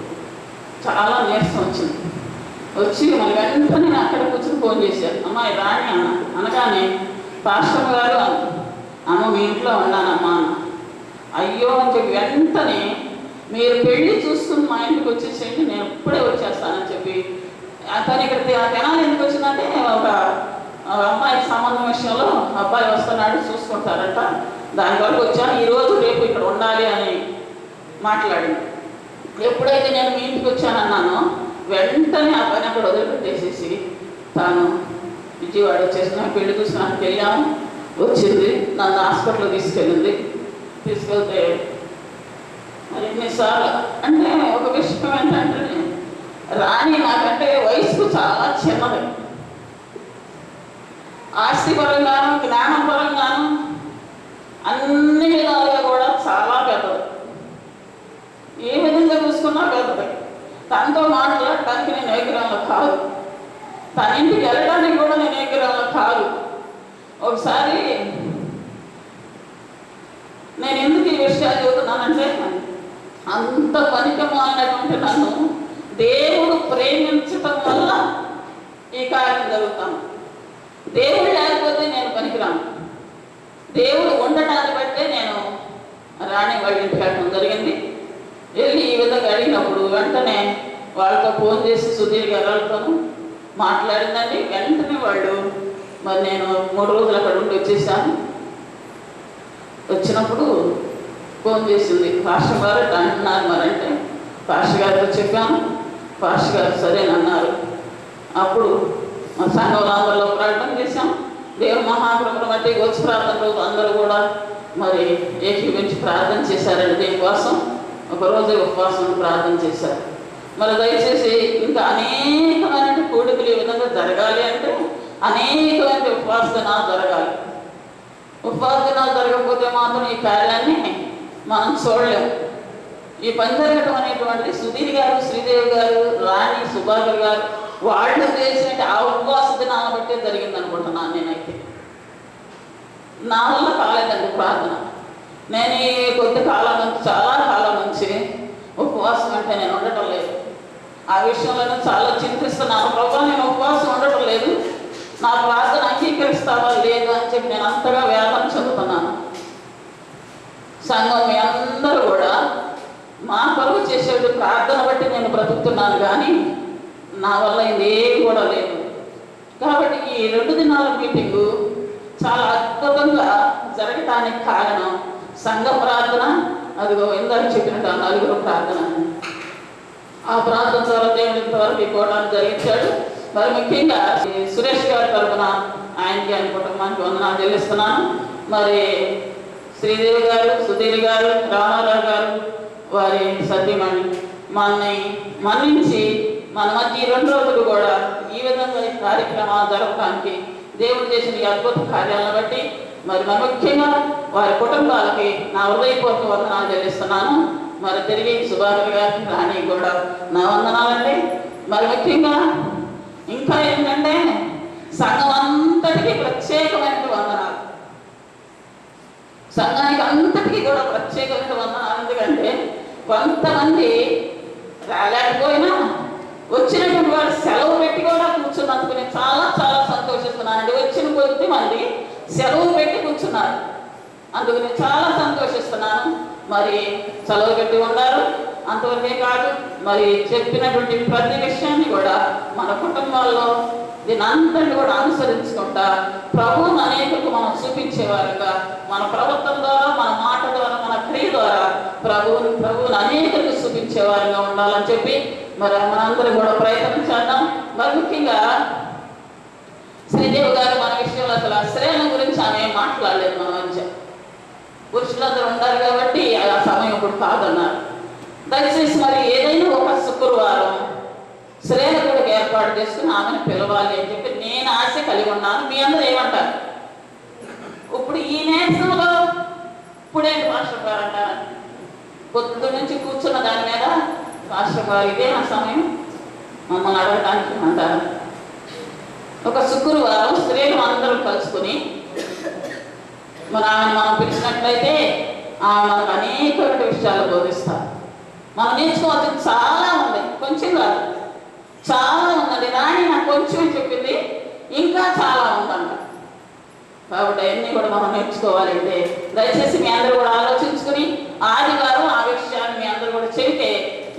చాలా నీరసం వచ్చింది. వచ్చి మళ్ళీ వెంటనే నేను అక్కడ కూర్చొని ఫోన్ చేశాను, అమ్మాయి రాణి అన్న. అనగానే పాస్టర్ గారు అమ్మ మీ ఇంట్లో ఉన్నానమ్మా అన్న. అయ్యో అని చెప్పి వెంటనే మీరు పెళ్ళి చూసుకుని మా ఇంటికి వచ్చేసేయండి, నేను ఇప్పుడే వచ్చేస్తానని చెప్పి తను ఇక్కడ తెనాలి ఎందుకు వచ్చిందంటే ఒక అమ్మాయి సంబంధం విషయంలో అబ్బాయి వస్తున్నాడు చూసుకుంటారట, దాని వరకు వచ్చాను. ఈరోజు రేపు ఇక్కడ ఉండాలి అని మాట్లాడింది. ఎప్పుడైతే నేను మీ ఇంటికి వచ్చానన్నానో వెంటనే ఆ పని అక్కడ వదిలిపెట్టేసేసి తాను విజయవాడ వచ్చేసిన పెళ్లి చూసినానికి వెళ్ళాము. వచ్చింది, నన్ను హాస్పిటల్ తీసుకెళ్ళింది. తీసుకెళ్తే మరి ఎన్నిసార్లు అంటే ఒక విషయం ఏంటంటే రాణి నాకంటే వయసుకు చాలా చిన్నది, ఆస్తిపరంగాను జ్ఞానం పరంగాను అన్ని విధాలుగా కూడా చాలా పెద్దది. ఏ విధంగా చూసుకున్నా పెద్దది. తనతో మాట్లాడటానికి నేను ఏకరంలో కాదు, తన ఇంటికి వెళ్ళడానికి కూడా నేను ఏకరంలో కాదు. ఒకసారి నేను ఎందుకు ఈ విషయాలు చెబుతున్నానంటే అంత పనికిమాలినటువంటి నన్ను దేవుడు ప్రేమించటం వల్ల ఈ కార్యం జరుగుతాను. దేవుడు లేకపోతే నేను పనికిరాను. దేవుడు ఉండటాన్ని బట్టే నేను రాణి వాళ్ళ ఇంటికి వెళ్ళడం జరిగింది. వెళ్ళి ఈ విధంగా అడిగినప్పుడు వెంటనే వాళ్ళతో ఫోన్ చేసి సుధీర్ గారులతోనూ మాట్లాడిందండి. వెంటనే వాళ్ళు మరి నేను 3 రోజులు అక్కడ ఉండి వచ్చేసాను. వచ్చినప్పుడు ఫోన్ చేసింది, పాస్టర్ గారు ఇట్లా అంటున్నారు మరి అంటే పాస్టర్ గారితో చెప్పాను. పాస్టర్ గారు సరేనన్నారు. అప్పుడు మా సంఘంలో అందరిలో ప్రార్థన చేశాం. దేవుడు మహాకృపను బట్టి వచ్చి ప్రార్థన రోజు అందరూ కూడా మరి ఏకీవించి ప్రార్థన చేశారండి. దీనికోసం ఒకరోజు ఉపవాసం ప్రార్థన చేశారు. మరి దయచేసి ఇంకా అనేకమైన కూడికలు ఈ విధంగా జరగాలి అంటే అనేకమైన ఉపవాస దినాలు జరగాలి. ఉపవాస దినాలు జరగకపోతే మాత్రం ఈ కార్యాన్ని మనం చూడలేము. ఈ పని జరగటం అనేటువంటి సుధీర్ గారు, శ్రీదేవి గారు, రాణి, సుభాకర్ గారు వాళ్ళు చేసిన ఆ ఉపవాస దినాలను బట్టే జరిగింది అనుకుంటున్నాను నేనైతే. నా వల్ల కాలేదండి ప్రార్థన. నేను ఈ కొద్ది కాలం నుంచి, చాలా కాలం నుంచి ఉపవాసం అంటే నేను ఉండటం లేదు. ఆ విషయంలో చాలా చింతిస్తున్నాను. ప్రభు, నేను ఉపవాసం ఉండటం లేదు, నా ప్రార్థన అంగీకరిస్తావా లేదు అని చెప్పి నేను అంతగా వేదన చెందుతున్నాను. సంఘం మీ అందరూ కూడా మా కొరకు చేసేది ప్రార్థన బట్టి నేను బ్రతుకుతున్నాను, కానీ నా వల్ల ఇదేం కూడా లేదు. కాబట్టి ఈ 2 దినాల మీటింగు చాలా అద్భుతంగా జరగటానికి కారణం సంఘ ప్రార్థన. అదిగో ఇందాక చెప్పినట్టు 4 ప్రార్థన. ఆ ప్రార్థన ద్వారా దేవుడు ఇంతవరకు ఈ కోటాన్ని జరిగించాడు. మరి ముఖ్యంగా సురేష్ గారి తరఫున ఆయనకి, ఆయన కుటుంబానికి వందనాలు చెల్లిస్తున్నాను. మరి శ్రీదేవి గారు, సుధీర్ గారు, రామారావు గారు, వారి సతీమణి మనని మన్నించి మన మధ్య ఈ 2 రోజులు కూడా ఈ విధంగా ఈ కార్యక్రమాలు జరపడానికి దేవుడు చేసిన ఈ అద్భుత కార్యాలను బట్టి మరి ముఖ్యంగా వారి కుటుంబాలకి నా హృదయపూర్వక వందనాలు చెల్లిస్తున్నాను. మరి తిరిగి సుభాకర్ గారికి, రాణి కూడా నా వందనాలండి. మరి ముఖ్యంగా ఇంకా ఏంటంటే సంఘం అంతటికీ ప్రత్యేకమైన వందనాలు. సంఘానికి అంతటికీ కూడా ప్రత్యేకమైన వందనాలు. ఎందుకంటే కొంతమంది రాలేకపోయినా వచ్చినటువంటి వాడు సెలవు పెట్టి కూడా కూర్చున్నందుకు నేను చాలా చాలా సంతోషిస్తున్నానండి. వచ్చిన కొద్ది మంది సెలవు పెట్టి కూర్చున్నారు, అందుకు నేను చాలా సంతోషిస్తున్నాను. మరి సెలవు పెట్టి ఉన్నారు. అంతవరకే కాదు, మరి చెప్పినటువంటి ప్రతి విషయాన్ని కూడా మన కుటుంబాల్లో దీని అంతటి కూడా అనుసరించుకుంటా ప్రభువును అనేకులకు మనం చూపించేవారుగా, మన ప్రవర్తన ద్వారా, మన మాట ద్వారా, మన క్రియ ద్వారా ప్రభువుని అనేకులకు చూపించేవారుగా ఉండాలని చెప్పి మరి మనందరం కూడా ప్రయత్నం చేద్దాం. మరి ముఖ్యంగా శ్రీదేవి గారు మన విషయంలో అసలు శ్రేణ గురించి ఆమె మాట్లాడలేదు. మన మధ్య పురుషులందరూ ఉండాలి కాబట్టి ఆ సమయం ఇప్పుడు కాదన్నారు. దయచేసి మరి ఏదైనా ఒక శుక్రవారం శ్రేణకుడికి ఏర్పాటు చేసుకుని ఆమెను పిలవాలి అని చెప్పి నేను ఆశ కలిగి ఉన్నాను. మీ అందరూ ఏమంటారు? ఇప్పుడు ఈ నేషంలో ఇప్పుడేంటి మాస్టర్ గారు అంటారు, పొద్దు నుంచి కూర్చున్న దాని మీద మాస్టర్ గారు ఇదే నా సమయం మమ్మల్ని అడగడానికి అంటారు. ఒక శుక్రవారం స్త్రీలు అందరూ కలుసుకుని మరి ఆమెను మనం పిలిచినట్లయితే ఆమె మనకు అనేక విషయాలు బోధిస్తారు. మనం నేర్చుకోవాల్సింది చాలా ఉంది, కొంచెం కాదు, చాలా ఉన్నది. రాణి నాకు కొంచెం చెప్పింది, ఇంకా చాలా ఉందంట. కాబట్టి అవన్నీ కూడా మనం నేర్చుకోవాలంటే దయచేసి మీ అందరూ కూడా ఆలోచించుకుని ఆదివారం ఆ విషయాన్ని మీ అందరూ కూడా చెబితే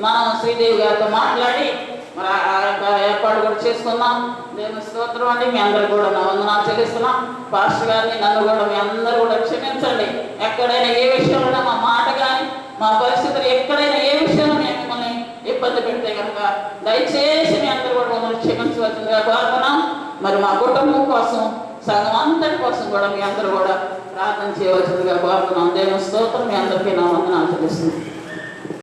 మనం శ్రీదేవి గారితో మాట్లాడి మరి ఆ యొక్క ఏర్పాటు కూడా చేసుకుందాం. దేవుని స్తోత్రం అండి. మీ అందరూ కూడా నా వందనాలు చెల్లిస్తున్నాం. పాస్టర్ గారిని, నన్ను కూడా మీ అందరూ కూడా క్షమించండి. ఎక్కడైనా ఏ విషయంలో మా మాట కానీ, మా పరిస్థితులు ఎక్కడైనా ఏ విషయంలో మేము మిమ్మల్ని ఇబ్బంది పెడితే కనుక దయచేసి మీ అందరూ కూడా మమ్మల్ని క్షమించవలసిందిగా కోరుతున్నాం. మరి మా కుటుంబం కోసం, సంఘం అంతటి కోసం కూడా మీ అందరూ కూడా ప్రార్థన చేయవలసిందిగా కోరుతున్నాం. దేవుని స్తోత్రం. మీ అందరికీ నా వందనాలు చెల్లిస్తున్నాం.